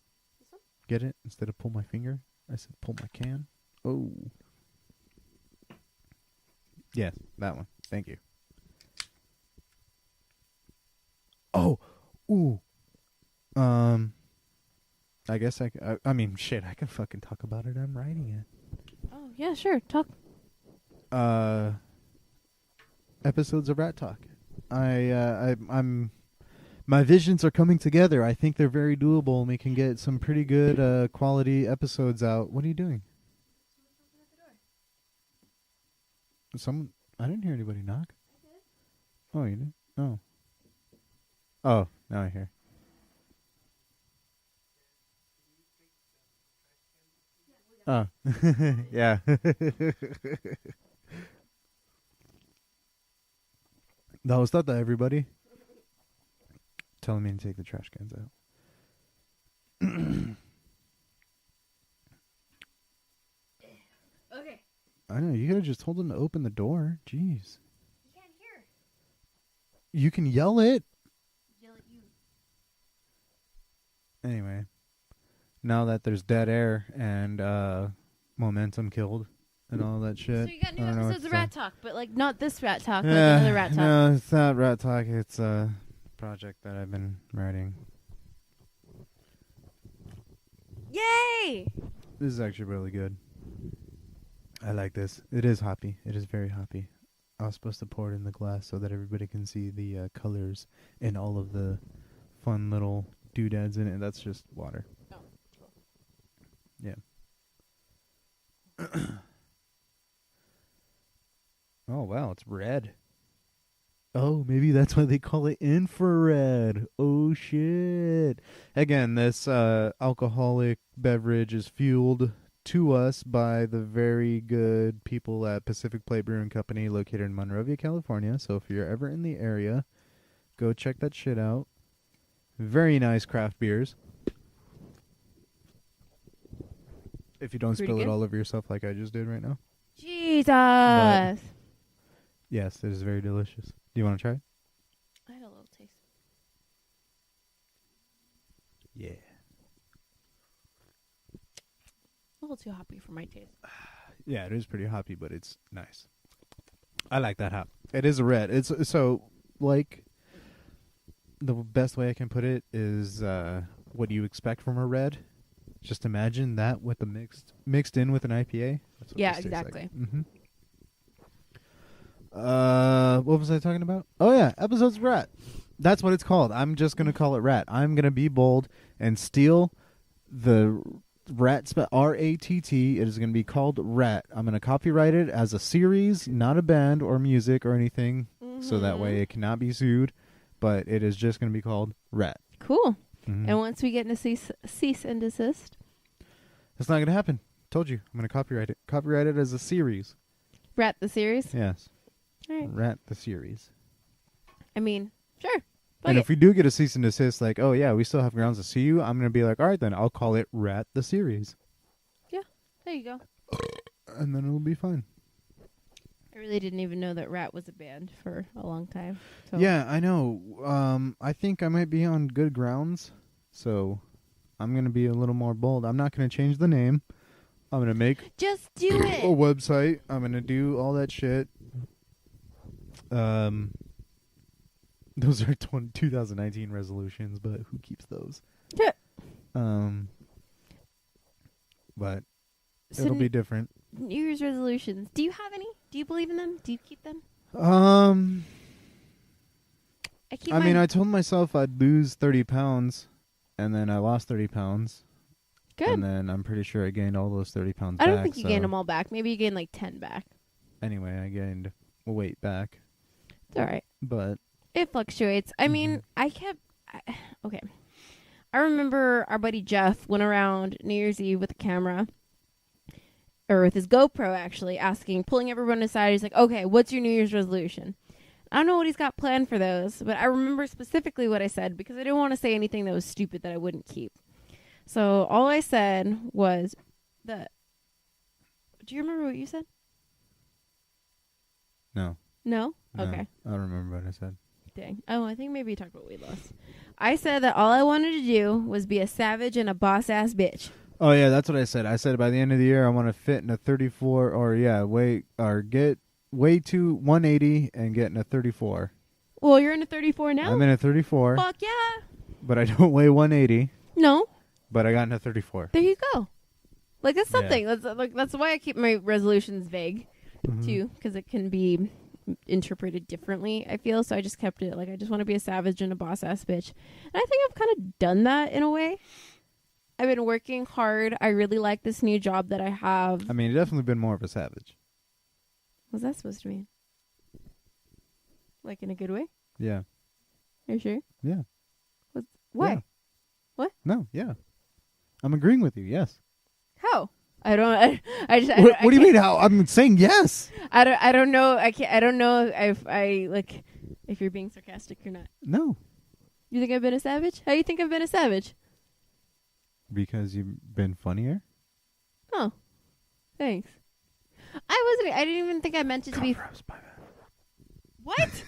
Get it? Instead of pull my finger, I said pull my can. Oh. Yes, that one. Thank you. Oh. Ooh. I guess I mean, shit, I can fucking talk about it. I'm writing it. Oh, yeah, sure. Talk. Episodes of Ratt Talk. I'm my visions are coming together. I think they're very doable, and we can get some pretty good quality episodes out. What are you doing? I didn't hear anybody knock. Oh, you did? Oh. Oh, now I hear. Oh. Yeah. That was that, everybody. telling me to take the trash cans out. Okay. I know, you could have just told him to open the door. Jeez. You can't hear. You can yell it. Yell at you. Anyway, now that there's dead air and momentum killed and all that shit. So you got new I don't know episodes of what to Ratt Talk, but like not this Ratt Talk, say. like another Ratt Talk. No, it's not Ratt Talk. It's a project that I've been writing. Yay! This is actually really good. I like this. It is hoppy. It is very hoppy. I was supposed to pour it in the glass so that everybody can see the colors and all of the fun little doodads in it. That's just water. Oh, cool. Yeah. Oh, wow. It's red. Oh, maybe that's why they call it infrared. Oh, shit. Again, this alcoholic beverage is fueled to us by the very good people at Pacific Plate Brewing Company located in Monrovia, California. So if you're ever in the area, go check that shit out. Very nice craft beers. If you don't Pretty spill it good. all over yourself like I just did right now. Jesus! Yes, it is very delicious. Do you want to try it? I had a little taste. Yeah. A little too hoppy for my taste. Yeah, it is pretty hoppy, but it's nice. I like that hop. It is a red. It's so like the best way I can put it is what do you expect from a red? Just imagine that with the mixed in with an IPA. That's what Yeah, this tastes exactly. Like. Mm-hmm. What was I talking about? Oh yeah, episodes of Ratt. That's what it's called. I'm just gonna call it Ratt. I'm gonna be bold and steal the Ratt R-A-T-T. It is gonna be called Ratt. I'm gonna copyright it as a series, not a band or music or anything, so that way it cannot be sued. But it is just gonna be called Ratt. Cool. Mm-hmm. And once we get into cease and desist, It's not gonna happen. Told you. I'm gonna copyright it. Copyright it as a series. Ratt the series. Yes. All right. Ratt the series. I mean, sure. And if we do get a cease and desist, like, oh yeah, we still have grounds to sue you, I'm gonna be like, all right, then I'll call it Ratt the series, there you go. and then it'll be fine. I really didn't even know that Ratt was a band for a long time. So. Yeah, I know. I think I might be on good grounds, so I'm gonna be a little more bold. I'm not gonna change the name. I'm gonna make Just do a it. website. I'm gonna do all that shit. Those are 2019 resolutions, but who keeps those? Yeah. But So it'll be different. New Year's resolutions. Do you have any? Do you believe in them? Do you keep them? I keep. I mean, mine. I told myself I'd lose 30 pounds, and then I lost 30 pounds. Good. And then I'm pretty sure I gained all those 30 pounds I back. don't think you gained them all back. Maybe you gained like 10 back. Anyway, I gained weight back. It's all right. But It fluctuates. I mean, okay. I remember our buddy Jeff went around New Year's Eve with a camera, or with his GoPro actually, pulling everyone aside. He's like, okay, what's your New Year's resolution? I don't know what he's got planned for those, but I remember specifically what I said because I didn't want to say anything that was stupid that I wouldn't keep. So all I said was that. Do you remember what you said? no. No? No, Okay. I don't remember what I said. Dang. Oh, I think maybe you talked about weight loss. I said that all I wanted to do was be a savage and a boss-ass bitch. Oh, yeah, that's what I said. I said by the end of the year, I want to fit in a 34 get way to 180 and get in a 34. Well, you're in a 34 now? I'm in a 34, Fuck yeah. but I don't weigh 180, No. but I got in a 34. There you go. Like, that's Yeah. something. That's why I keep my resolutions vague, too, because it can be interpreted differently, I feel. So I just kept it like, I just want to be a savage and a boss-ass bitch. And I think I've kind of done that in a way. I've been working hard. I really like this new job that I have. I mean, you've definitely been more of a savage. What's that supposed to mean? Like in a good way? Yeah. Are you sure? Yeah. Why? Yeah. What? No, yeah. I'm agreeing with you, yes. How? I don't. I just. What do you mean how? I'm saying yes. I don't know. I don't know if you're being sarcastic or not. No. You think I've been a savage? How you think I've been a savage? Because you've been funnier? Oh, thanks. I didn't even think I meant it to be. What?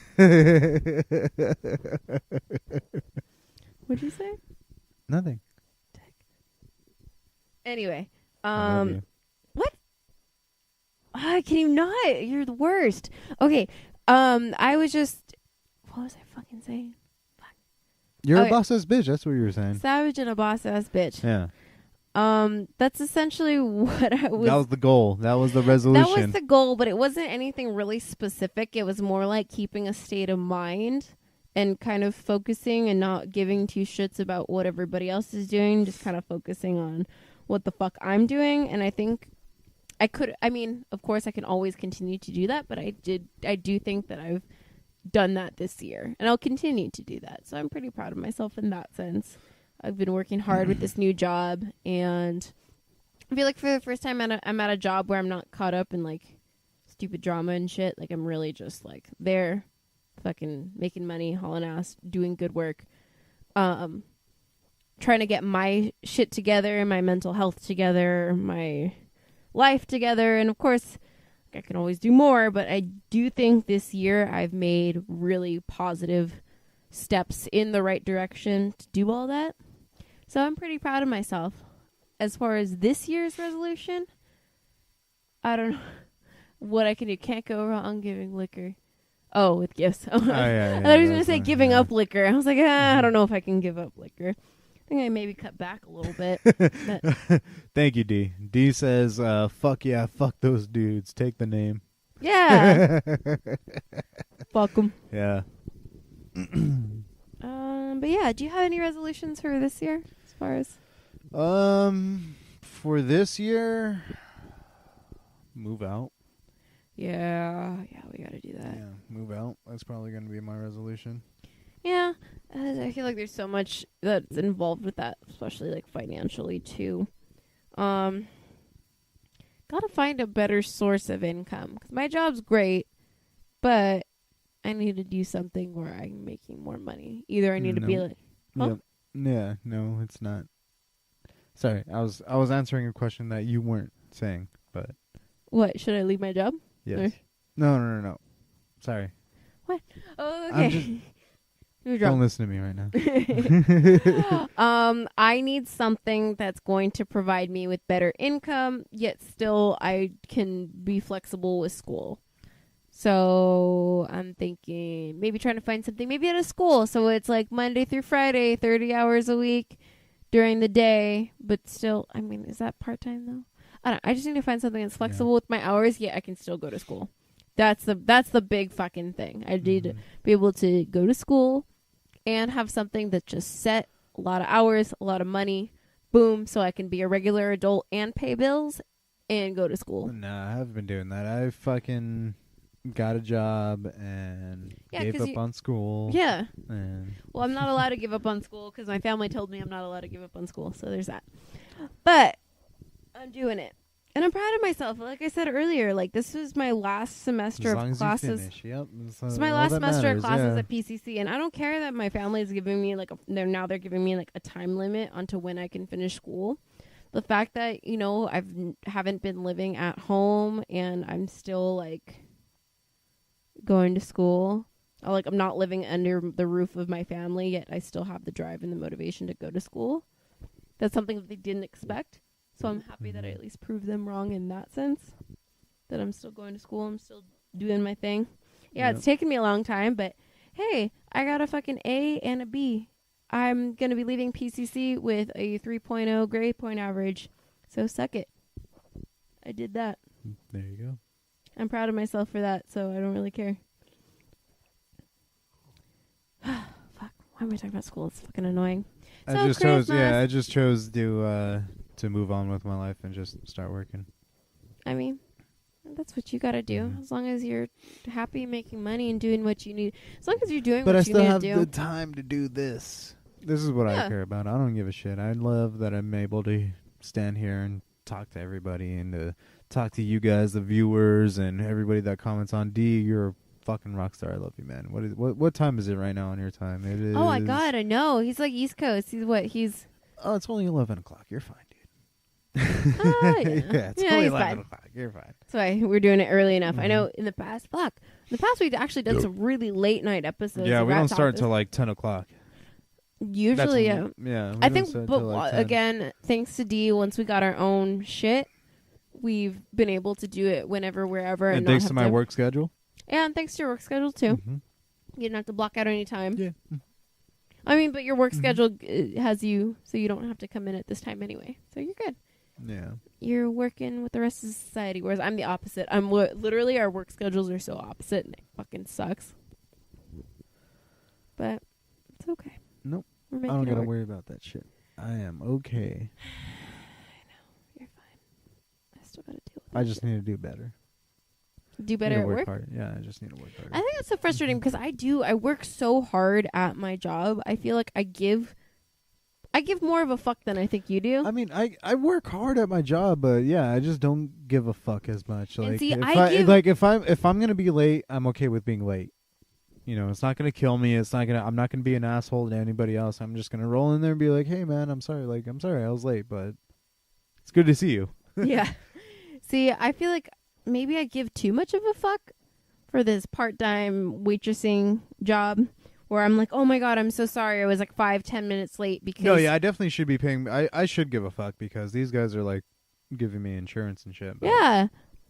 What'd you say? Nothing. Anyway, I love you. what? I can you not? You're the worst. Okay, I was just. What was I fucking saying? You're Okay. a boss ass bitch. That's what you were saying. Savage and a boss ass bitch. Yeah. That's essentially what I was. That was the goal. That was the resolution. That was the goal, but it wasn't anything really specific. It was more like keeping a state of mind and kind of focusing and not giving two shits about what everybody else is doing, just kind of focusing on what the fuck I'm doing. And I think of course I can always continue to do that, but I do think that I've done that this year and I'll continue to do that. So I'm pretty proud of myself in that sense. I've been working hard with this new job, and I feel like for the first time I'm at a job where I'm not caught up in like stupid drama and shit. Like I'm really just like there fucking making money, hauling ass, doing good work, trying to get my shit together, my mental health together, my life together. And of course I can always do more, but I do think this year I've made really positive steps in the right direction to do all that. So I'm pretty proud of myself. As far as this year's resolution, I don't know what I can do. Can't go wrong giving liquor. Oh, with gifts. Oh, yeah, I thought he was going to that's say fine. giving Yeah. up liquor. I was like, I don't know if I can give up liquor. I think I maybe cut back a little bit. But Thank you, D. D says, fuck yeah, fuck those dudes. Take the name. yeah. Fuck them. Yeah. But yeah, do you have any resolutions for this year as far as? For this year, move out. Yeah, we got to do that. Yeah, move out. That's probably going to be my resolution. Yeah, I feel like there's so much that's involved with that, especially like financially too. Gotta find a better source of income because my job's great, but I need to do something where I'm making more money. Either I need to be like, huh? Yep. Yeah, no, it's not. Sorry, I was answering a question that you weren't saying, but What, should I leave my job? yes. No. Sorry. Oh, I'm okay. just- You're Don't drunk. listen to me right now. I need something that's going to provide me with better income, yet still I can be flexible with school. So I'm thinking maybe trying to find something maybe at a school. So it's like Monday through Friday, 30 hours a week during the day. But still, I mean, is that part-time though? I don't know. I just need to find something that's flexible with my hours, yet I can still go to school. That's the big fucking thing. I need to be able to go to school and have something that's just set, a lot of hours, a lot of money, boom, so I can be a regular adult and pay bills and go to school. Nah, I haven't been doing that. I fucking got a job and gave 'cause up on school. Yeah. And Well, I'm not allowed to give up on school because my family told me I'm not allowed to give up on school, so there's that. But I'm doing it. And I'm proud of myself. Like I said earlier, like this was my last semester as of long as classes. you finish, yep. It's my all last that semester of matters, classes yeah. at PCC, and I don't care that my family is giving me they're giving me like a time limit onto when I can finish school. The fact that haven't been living at home and I'm still like going to school, or, like I'm not living under the roof of my family yet I still have the drive and the motivation to go to school. That's something that they didn't expect. So I'm happy that I at least proved them wrong in that sense. That I'm still going to school. I'm still doing my thing. Yeah, Yep. It's taken me a long time, but hey, I got a fucking A and a B. I'm going to be leaving PCC with a 3.0 grade point average. So suck it. I did that. There you go. I'm proud of myself for that, so I don't really care. Fuck. Why am I talking about school? It's fucking annoying. I So just chose. Christmas. Yeah, I just chose to move on with my life and just start working. I mean, that's what you gotta do. As long as you're happy making money and doing what you need. As long as you're doing But I what you still need have to do. the time to do this. This is what I Yeah. care about. I don't give a shit. I love that I'm able to stand here and talk to everybody and to talk to you guys, the viewers, and everybody that comments on D. You're a fucking rock star. I love you, man. What time is it right now on your time? It is. Oh my God, I know. He's like East Coast. He's. Oh, it's only 11 o'clock. You're fine, dude. Yeah, it's only 11 fine. o'clock. You're fine. That's why we're doing it early enough. I know in the past, we've actually done some really late night episodes. Yeah, of we Ratt don't Talk. start until like 10 o'clock. Usually, yeah. Yeah. I think, but again, thanks to D, once we got our own shit, we've been able to do it whenever, wherever. And not thanks have to my work schedule. Yeah, and thanks to your work schedule, too. Mm-hmm. You don't have to block out any time. Yeah. I mean, but your work schedule has you, so you don't have to come in at this time anyway. So you're good. Yeah. You're working with the rest of society, whereas I'm the opposite. I'm literally, our work schedules are so opposite, and it fucking sucks. But it's okay. Nope. We're I making don't it gotta work. worry about that shit. I am okay. I know. You're fine. I still gotta deal with I that just shit. need to do better. Do better Need at to work? hard. Yeah, I just need to work harder. I think that's so frustrating because I work so hard at my job. I feel like I give more of a fuck than I think you do. I mean, I work hard at my job, but yeah, I just don't give a fuck as much. And Like, see, if I'm gonna be late, I'm okay with being late. You know, it's not gonna kill me. I'm not gonna be an asshole to anybody else. I'm just gonna roll in there and be like, hey man, I'm sorry. Like, I'm sorry I was late, but it's good to see you. Yeah. See, I feel like maybe I give too much of a fuck for this part-time waitressing job where I'm like, oh my God, I'm so sorry. I was like 5-10 minutes late because... No, yeah, I definitely should be paying. I should give a fuck because these guys are like giving me insurance and shit. But Yeah.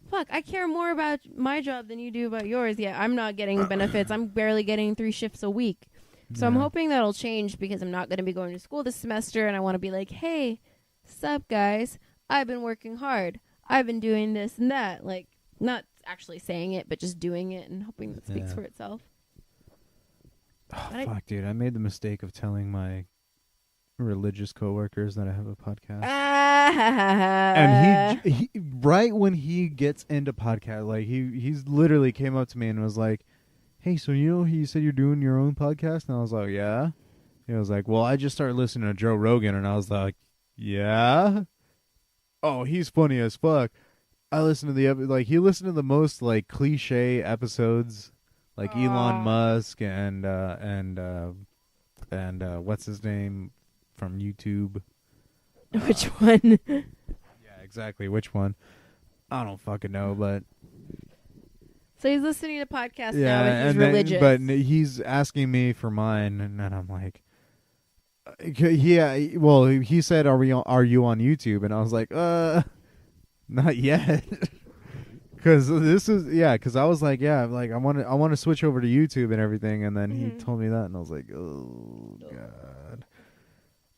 Fuck, I care more about my job than you do about yours. Yeah, I'm not getting benefits. I'm barely getting 3 shifts a week. So I'm Yeah. hoping that'll change because I'm not going to be going to school this semester and I want to be like, hey, sup guys? I've been working hard. I've been doing this and that. Like, not actually saying it, but just doing it and hoping that speaks for itself. Oh, But fuck, dude. I made the mistake of telling my religious coworkers that I have a podcast. And he right when he gets into podcast, like he's literally came up to me and was like, hey, so you said you're doing your own podcast? And I was like, yeah. He was like, well, I just started listening to Joe Rogan. And I was like, yeah? Oh, he's funny as fuck. I listened to he listened to the most like cliche episodes, like Elon Musk and what's his name from YouTube. Which one? Yeah, exactly. Which one? I don't fucking know, but So he's listening to podcasts yeah, now and he's religious. but he's asking me for mine, and then I'm like, yeah. Well, he said, "Are you on YouTube?" And I was like, not yet. Because I was like, yeah, like I want to switch over to YouTube and everything, and then he told me that, and I was like, oh god.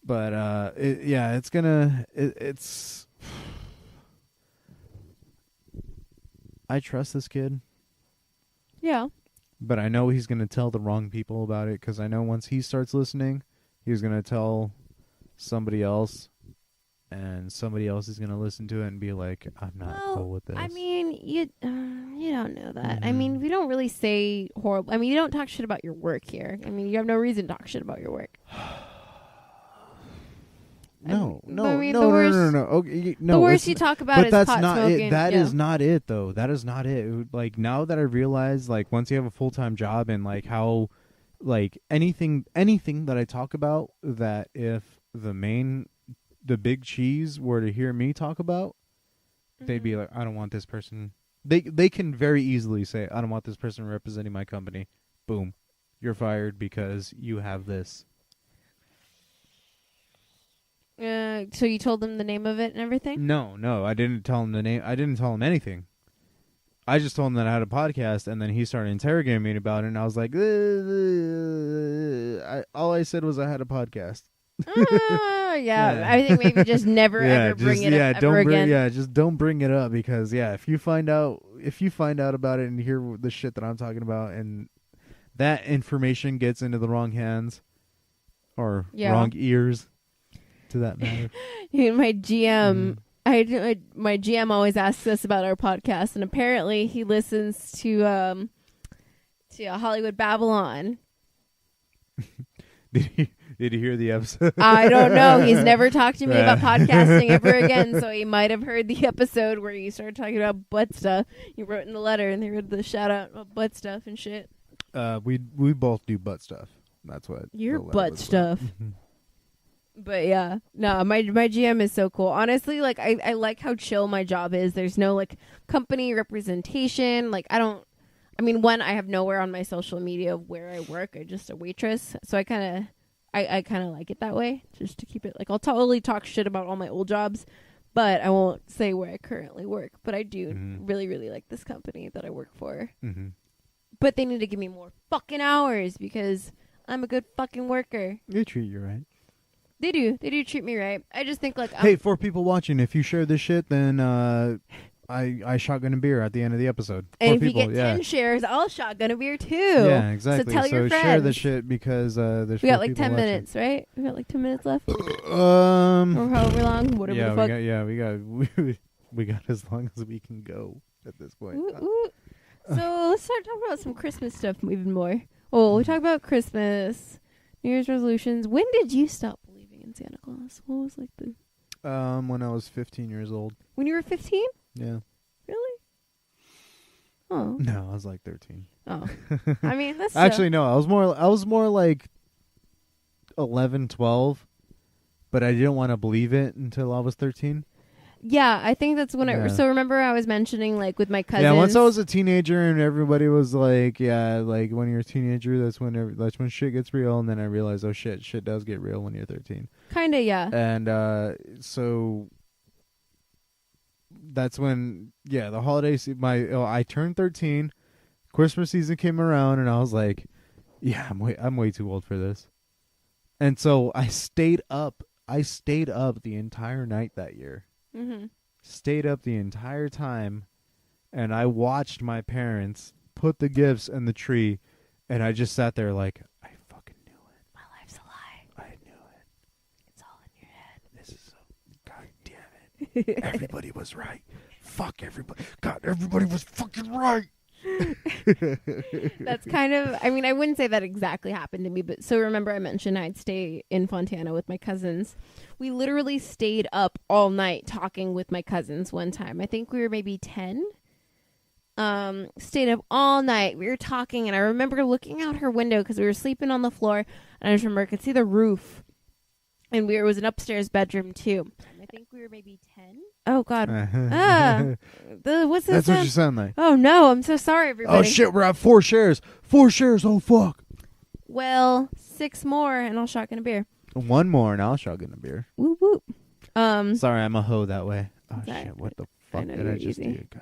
But it's I trust this kid. Yeah. But I know he's gonna tell the wrong people about it because I know once he starts listening, he's gonna tell somebody else. And somebody else is going to listen to it and be like, I'm not cool with this. I mean, you don't know that. I mean, we don't really say horrible. I mean, you don't talk shit about your work here. I mean, you have no reason to talk shit about your work. No. Okay, No, the worst you talk about is that's pot not smoking. it. That is not it, though. That is not it. Like, now that I realize, like, once you have a full-time job and, like, how, like, anything that I talk about that if the big cheese were to hear me talk about, they'd be like, I don't want this person. They can very easily say, I don't want this person representing my company. Boom. You're fired because you have this. So you told them the name of it and everything? No. I didn't tell him the name. I didn't tell him anything. I just told him that I had a podcast, and then he started interrogating me about it, and I was like, all I said was I had a podcast. Yeah. I think maybe just never ever bring it up ever again. Just don't bring it up because if you find out about it and hear the shit that I'm talking about and that information gets into the wrong hands or wrong ears to that matter. My GM my GM always asks us about our podcast, and apparently he listens to Hollywood Babylon. Did Did you hear the episode? I don't know. He's never talked to me about podcasting ever again, so he might have heard the episode where you started talking about butt stuff. You wrote in the letter, and they read the shout out about butt stuff and shit. We both do butt stuff. That's what your butt stuff. But yeah, no, my GM is so cool. Honestly, like I like how chill my job is. There's no like company representation. Like I have nowhere on my social media of where I work. I'm just a waitress, so I kind of like it that way, just to keep it like I'll totally talk shit about all my old jobs, but I won't say where I currently work. But I do really, really like this company that I work for. Mm-hmm. But they need to give me more fucking hours because I'm a good fucking worker. They treat you right. They do treat me right. I just think like hey, for people watching, if you share this shit, then I shotgun a beer at the end of the episode. And if you get 10 shares, I'll shotgun a beer too. Yeah, exactly. So tell your friends. Share the shit because there's. We got like 10 minutes, right? We got like 10 minutes left. Or however long, whatever yeah, the fuck. We got as long as we can go at this point. So let's start talking about some Christmas stuff even more. Oh, we talk about Christmas, New Year's resolutions. When did you stop believing in Santa Claus? What was like the? When I was 15 years old. When you were 15? Yeah. Really? Oh. No, I was like 13. Oh. I mean, that's actually no. I was more like 11, 12, but I didn't want to believe it until I was 13. Yeah, I think that's when so remember I was mentioning like with my cousins. Yeah, once I was a teenager and everybody was like, yeah, like when you're a teenager, that's when shit gets real. And then I realized, oh shit does get real when you're 13. Kinda, yeah. And so that's when, the holidays. I turned 13. Christmas season came around, and I was like, yeah, I'm way too old for this. And so I stayed up. The entire night that year. Mm-hmm. Stayed up the entire time, and I watched my parents put the gifts in the tree, and I just sat there like, I fucking knew it. My life's a lie. I knew it. It's all in your head. This is God damn it. Everybody was right. Fuck everybody. God, everybody was fucking right. That's kind of, I mean, I wouldn't say that exactly happened to me, but so remember I mentioned I'd stay in Fontana with my cousins. We literally stayed up all night talking with my cousins one time. I think we were maybe 10. Stayed up all night. We were talking, and I remember looking out her window because we were sleeping on the floor, and I just remember I could see the roof, and it was an upstairs bedroom too. I think we were maybe 10. Oh God! What's this? That's what you sound like. Oh no! I'm so sorry, everybody. Oh shit! We're at 4 shares. 4 shares. Oh fuck! Well, 6 more, and I'll shotgun a beer. 1 more, and I'll shotgun a beer. Whoop whoop. Sorry, I'm a hoe that way. Oh sorry, shit! What the fuck did I just do? God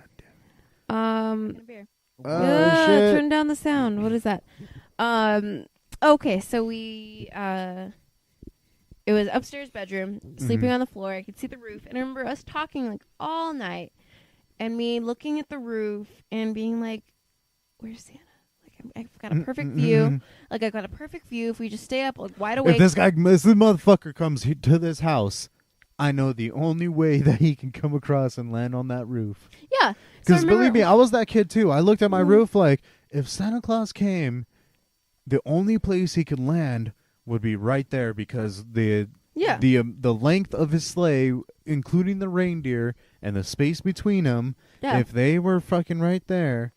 damn it. Beer. Oh shit! Turn down the sound. What is that? Okay, so we it was upstairs bedroom, sleeping on the floor. I could see the roof, and I remember us talking like all night, and me looking at the roof and being like, "Where's Santa? Like, I've got a perfect view. Like, I've got a perfect view. If we just stay up, like wide awake." If this motherfucker comes to this house, I know the only way that he can come across and land on that roof. Yeah, because believe me, I was that kid too. I looked at my roof like, if Santa Claus came, the only place he could land would be right there because the length of his sleigh, including the reindeer and the space between them, if they were fucking right there,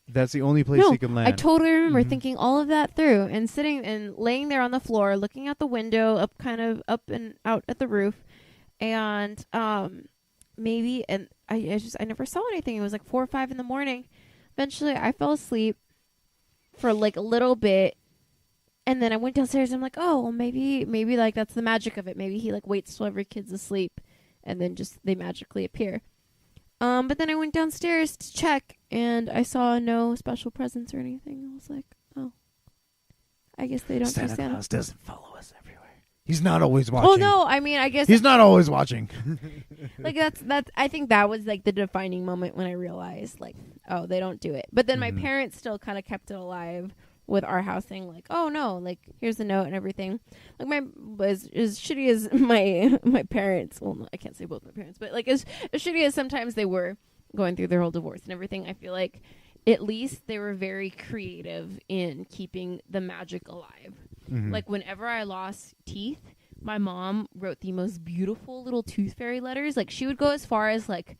that's the only place he could land. I totally remember thinking all of that through and sitting and laying there on the floor, looking out the window, up and out at the roof, and I never saw anything. It was like 4 or 5 in the morning. Eventually, I fell asleep for like a little bit. And then I went downstairs and I'm like, oh, well, maybe like that's the magic of it. Maybe he like waits till every kid's asleep and then just they magically appear. But then I went downstairs to check and I saw no special presents or anything. I was like, oh, I guess they don't do Santa. Santa Claus doesn't follow us everywhere. He's not always watching. Oh no, I mean, I guess he's not always watching. Like that's I think that was like the defining moment when I realized like, oh, they don't do it. But then my parents still kind of kept it alive with our house saying like, oh no, like here's the note and everything. Like as shitty as my parents, well, no, I can't say both my parents, but like as shitty as sometimes they were going through their whole divorce and everything, I feel like at least they were very creative in keeping the magic alive. Mhm. Like, whenever I lost teeth, my mom wrote the most beautiful little tooth fairy letters. Like, she would go as far as, like,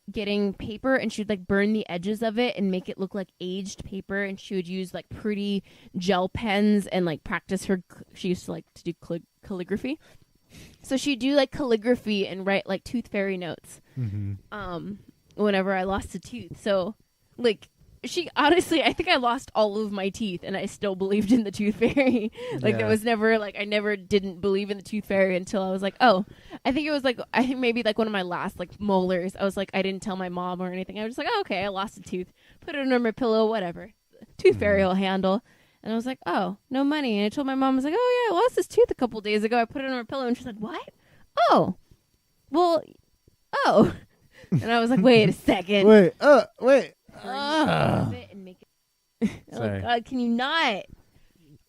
getting paper, and she'd, like, burn the edges of it and make it look like aged paper, and she would use, like, pretty gel pens and, like, practice her... She used to, like, to do calligraphy. So she'd do, like, calligraphy and write, like, tooth fairy notes. Whenever I lost a tooth. So, like, she honestly, I think I lost all of my teeth and I still believed in the tooth fairy. Like, Yeah. there was never, like, I never didn't believe in the tooth fairy until I was like, oh, I think it was like, I think maybe like one of my last, like, molars. I was like, I didn't tell my mom or anything. I was just like, oh, okay, I lost a tooth. Put it under my pillow, whatever. Tooth fairy will handle. And I was like, oh, no money. And I told my mom, I was like, oh, yeah, I lost this tooth a couple days ago. I put it on her pillow. And she's like, what? Oh, well, oh. And I was like, wait a second. Wait. And make it. Sorry. Oh God, can you not?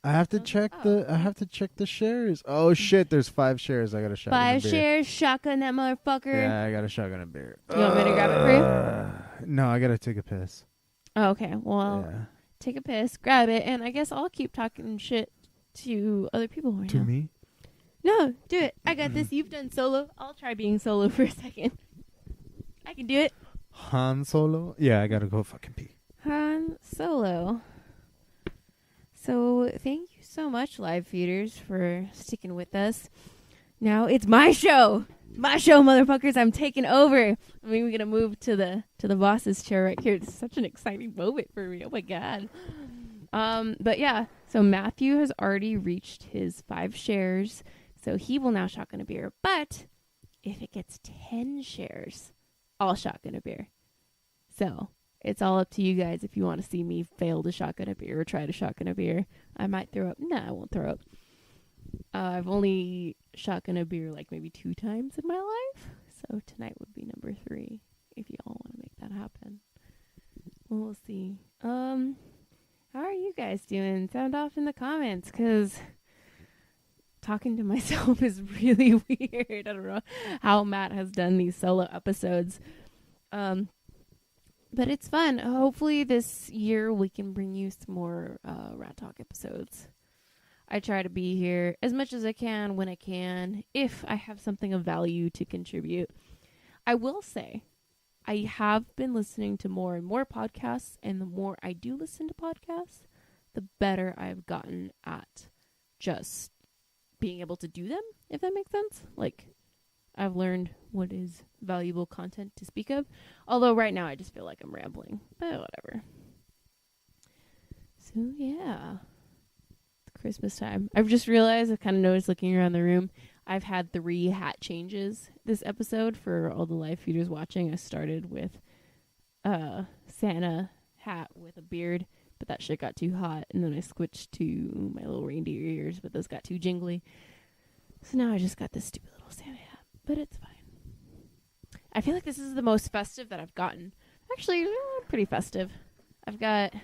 I have to check the shares. Oh shit, there's 5 shares. I got a shotgun. 5 a beer. shares, shotgun that motherfucker. Yeah, I got a shotgun and beer. You want me to grab it for you? No, I gotta take a piss. Oh, okay, well, Yeah. take a piss, grab it, and I guess I'll keep talking shit to other people right To now. me? No, do it. I got this. You've done solo. I'll try being solo for a second. I can do it. Han Solo? Yeah, I gotta go fucking pee. Han Solo. So thank you so much, live feeders, for sticking with us. Now it's my show. My show, motherfuckers. I'm taking over. I mean, we're gonna move to the boss's chair right here. It's such an exciting moment for me. Oh my God. But yeah, so Matthew has already reached his 5 shares, so he will now shotgun a beer. But if it gets 10 shares, I'll shotgun a beer. So it's all up to you guys if you want to see me fail to shotgun a beer or try to shotgun a beer. I might throw up. No, I won't throw up. I've only shotgun a beer like maybe 2 times in my life. So tonight would be number 3 if you all want to make that happen. We'll see. How are you guys doing? Sound off in the comments, because talking to myself is really weird. I don't know how Matt has done these solo episodes. But it's fun. Hopefully this year we can bring you some more Ratt Talk episodes. I try to be here as much as I can when I can, if I have something of value to contribute. I will say, I have been listening to more and more podcasts, and the more I do listen to podcasts, the better I've gotten at just being able to do them, if that makes sense. Like, I've learned what is valuable content to speak of. Although right now I just feel like I'm rambling. But whatever. So yeah. It's Christmas time. I've just realized, I kind of noticed looking around the room, I've had 3 hat changes this episode for all the live feeders watching. I started with Santa hat with a beard, but that shit got too hot. And then I switched to my little reindeer ears, but those got too jingly. So now I just got this stupid little Santa hat. But it's fine. I feel like this is the most festive that I've gotten. Actually, pretty festive. I've got a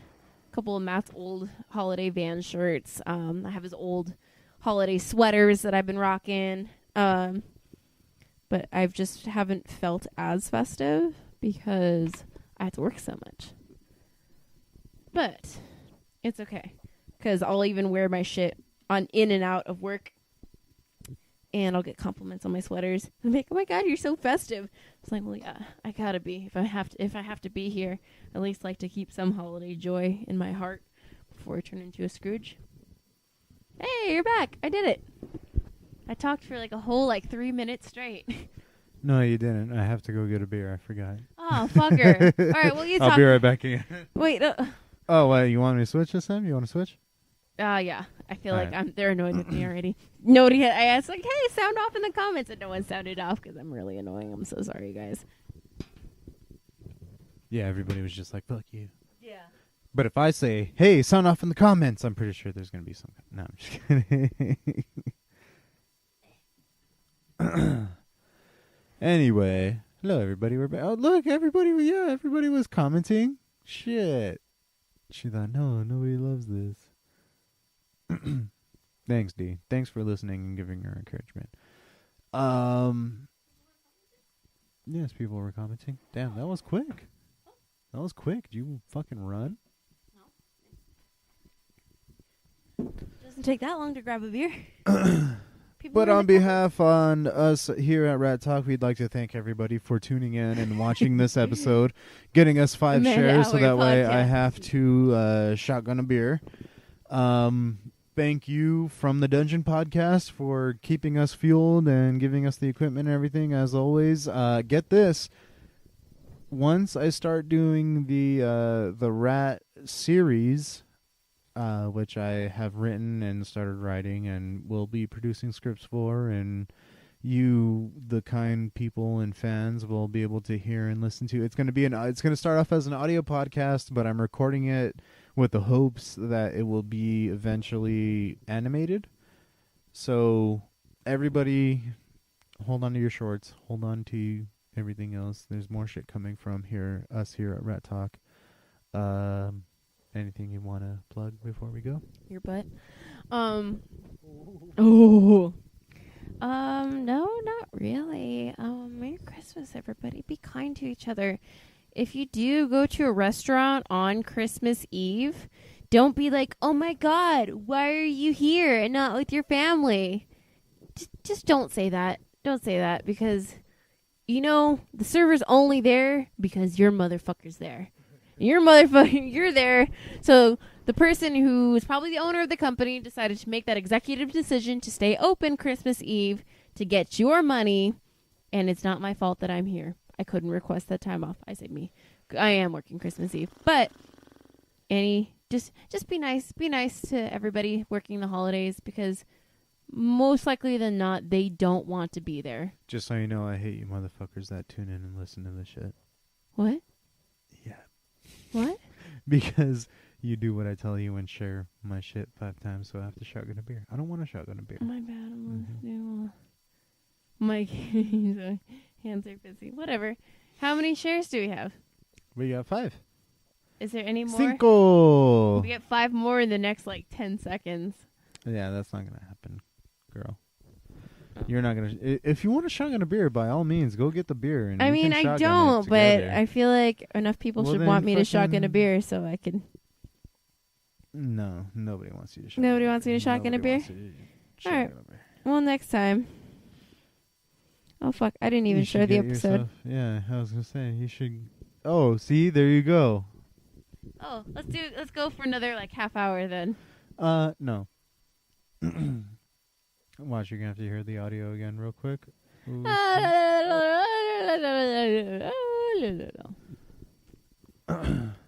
couple of Matt's old holiday Vans shirts. I have his old holiday sweaters that I've been rocking. But I've just haven't felt as festive because I have to work so much. But it's okay, because I'll even wear my shit on in and out of work. And I'll get compliments on my sweaters. I'm like, oh my God, you're so festive. It's like, well, yeah, I gotta be. If I have to be here, at least like to keep some holiday joy in my heart before I turn into a Scrooge. Hey, you're back. I did it. I talked for like a whole 3 minutes straight. No, you didn't. I have to go get a beer. I forgot. Oh, fucker. All right, well, you talk. I'll be right back again. Wait. Oh, well, you want me to switch this time? You want to switch? Yeah. I feel All like right. they're annoyed with me already. Nobody I asked, like, hey, sound off in the comments, and no one sounded off because I'm really annoying. I'm so sorry, guys. Yeah, everybody was just like, fuck you. Yeah. But if I say, hey, sound off in the comments, I'm pretty sure there's going to be some. No, I'm just kidding. Anyway, hello, everybody. We're back. Oh, look, everybody was commenting. Shit. She thought, no, nobody loves this. Thanks, D. Thanks for listening and giving her encouragement. Yes, people were commenting. Damn, that was quick. That was quick. Did you fucking run? take that long to grab a beer. But on behalf on us here at Ratt Talk, we'd like to thank everybody for tuning in and watching this episode, getting us 5 shares so that way I have to shotgun a beer. Thank you from the Dungeon Podcast for keeping us fueled and giving us the equipment and everything, as always. Get this. Once I start doing the Ratt series, which I have written and started writing and will be producing scripts for, and you, the kind people and fans, will be able to hear and listen to. It's going to start off as an audio podcast, but I'm recording it with the hopes that it will be eventually animated. So everybody, hold on to your shorts, hold on to everything else. There's more shit coming from us here at Ratt Talk. Anything you want to plug before we go? Your butt. No, not really. Merry Christmas, everybody. Be kind to each other. If you do go to a restaurant on Christmas Eve, don't be like, oh my God, why are you here and not with your family? Just don't say that. Don't say that, because, the server's only there because your motherfucker's there. You're there. So the person who is probably the owner of the company decided to make that executive decision to stay open Christmas Eve to get your money. And it's not my fault that I'm here. I couldn't request that time off. I say me. I am working Christmas Eve. But just be nice. Be nice to everybody working the holidays, because most likely than not, they don't want to be there. Just so you know, I hate you motherfuckers that tune in and listen to this shit. What? Yeah. What? Because you do what I tell you and share my shit 5 times, so I have to shotgun a beer. I don't want to shotgun a beer. My bad. My hands are busy. Whatever. How many shares do we have? We got 5. Is there any more? 5. We get 5 more in the next 10 seconds. Yeah, that's not gonna happen, girl. You're not gonna. If you want to shotgun a beer, by all means, go get the beer. And I mean, I don't, but I feel like enough people should want me to shotgun a beer, so I can. No, nobody wants you to shotgun. Nobody wants me to shotgun a beer. All right. Well, next time. Oh fuck! I didn't even share the episode. Yeah, I was gonna say you should. Oh, see, there you go. Oh, let's go for another half hour then. No. Watch, you're gonna have to hear the audio again real quick.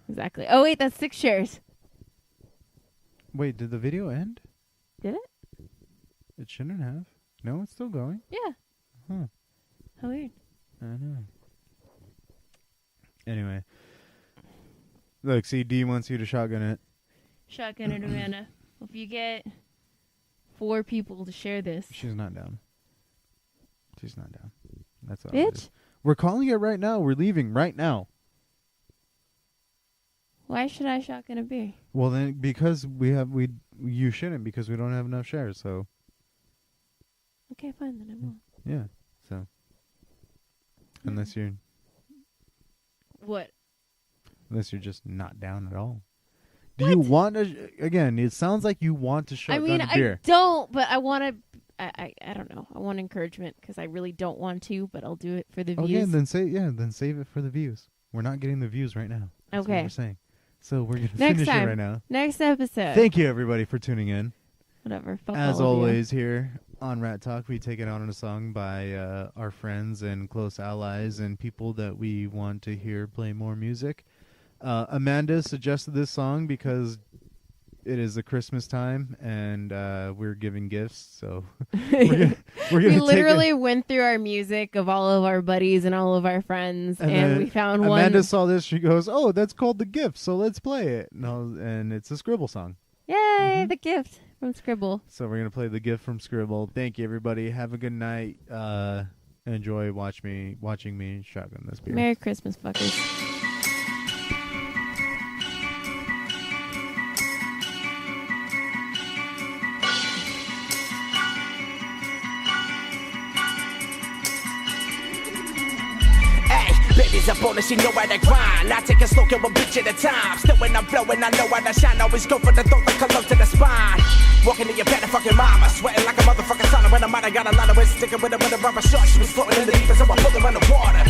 Exactly. Oh wait, that's 6 shares. Wait, did the video end? Did it? It shouldn't have. No, it's still going. Yeah. Huh. How weird. I know. Anyway. Look, see, D wants you to shotgun it. Shotgun it, Amanda. If you get 4 people to share this. She's not down. She's not down. That's all. Bitch. We're calling it right now. We're leaving right now. Why should I shotgun a beer? Well, then, because you shouldn't, because we don't have enough shares, so. Okay, fine, then I won't. Yeah, so. Unless you're. What? Unless you're just not down at all. Do you want to? Again, it sounds like you want to shotgun a beer. I don't, but I want to. I don't know. I want encouragement because I really don't want to, but I'll do it for the views. Okay, then save it for the views. We're not getting the views right now. That's okay. What we're saying. So we're gonna finish it right now. Next episode. Thank you everybody for tuning in. Whatever. Fuck As always, here on Ratt Talk, we take it out on a song by our friends and close allies and people that we want to hear play more music. Amanda suggested this song because it is the Christmas time and we're giving gifts, so we're gonna we literally went through our music of all of our buddies and all of our friends, and we found one. Amanda saw this, she goes, "Oh, that's called The Gift, so let's play it." And it's a Skribbal song. Yay, The Gift from Skribbal. So we're gonna play The Gift from Skribbal. Thank you, everybody. Have a good night. Enjoy watching me shotgun this beer. Merry Christmas, fuckers. Baby's a bonus, you know how to grind. I take a slow, kill a bitch at a time. Still when I'm flowing, I know how to shine. Always go for the throat, like cologne to the spine. Walking in your better fucking mama, sweating like a motherfucking sauna. When I'm out, I got a lot of ways sticking with a rubber short. She was floating in the deep, so I pulled her in the water.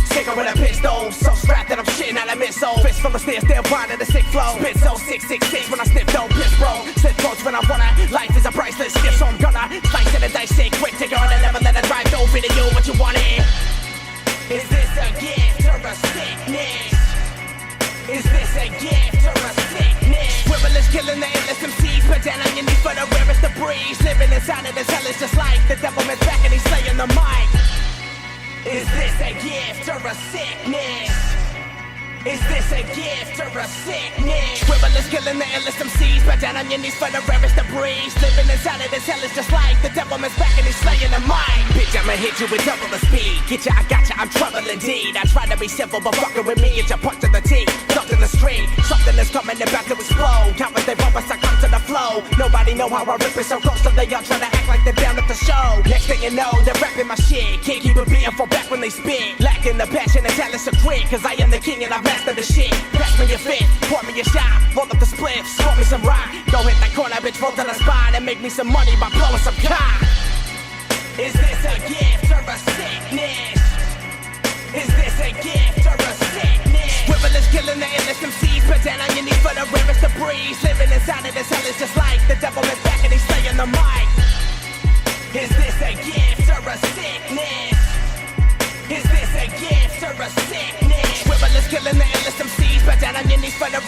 Sticker with a pistol, so strapped that I'm shitting out a missile. Fist full of stairs, still blind to the sick flow. Spit so 666 when I sniff dope, piss bro. Slip quotes when I wanna. Life is a priceless gift, so I'm gonna slice in the dice, shit quick, take on and never let it drive. Don't video what you want it. Is this a gift or a sickness? Is this a gift or a sickness? Scribbal is killing the endless MCs, but down on your knees for the rarest to breeze. Living inside of this hell is just like the devil is back and he's slaying the mic. Is this a gift or a sickness? Is this a gift or a sickness? Skribbal is killing the endless MCs, but down on your knees for the rarest to breeze. Living inside of this hell is just like the devil is back and he's slaying the mic. Bitch, I'ma hit you with double the speed. Get ya, I got ya, I'm trouble indeed. I try to be simple, but fucking with me, it's a punch to the teeth. Something the street, something is coming about to explode. Countless they bump us, I come to the flow. Nobody know how I rip it so close, so they all try to act like they're down at the show. Next thing you know, they're rapping my shit. Can't keep it beating for back when they spit. Lacking the passion and talent to quit, cause I am the king and I master the shit. Pass me your fit, pour me a shot, roll up the spliff, smoke me some rock. Go hit that corner, bitch, roll to the spine and make me some money by blowing some cock. Is this a gift or a sickness? Is this a gift or a sickness? Skribbal is killing the endless MCs, but down on your knees for the rarest to breeze. Living inside of this hell is just like the devil is back and he's slaying the mic. Is this a gift or a sickness? Is this a gift or a sickness? Skribbal is killing the endless MCs, but down on your knees for the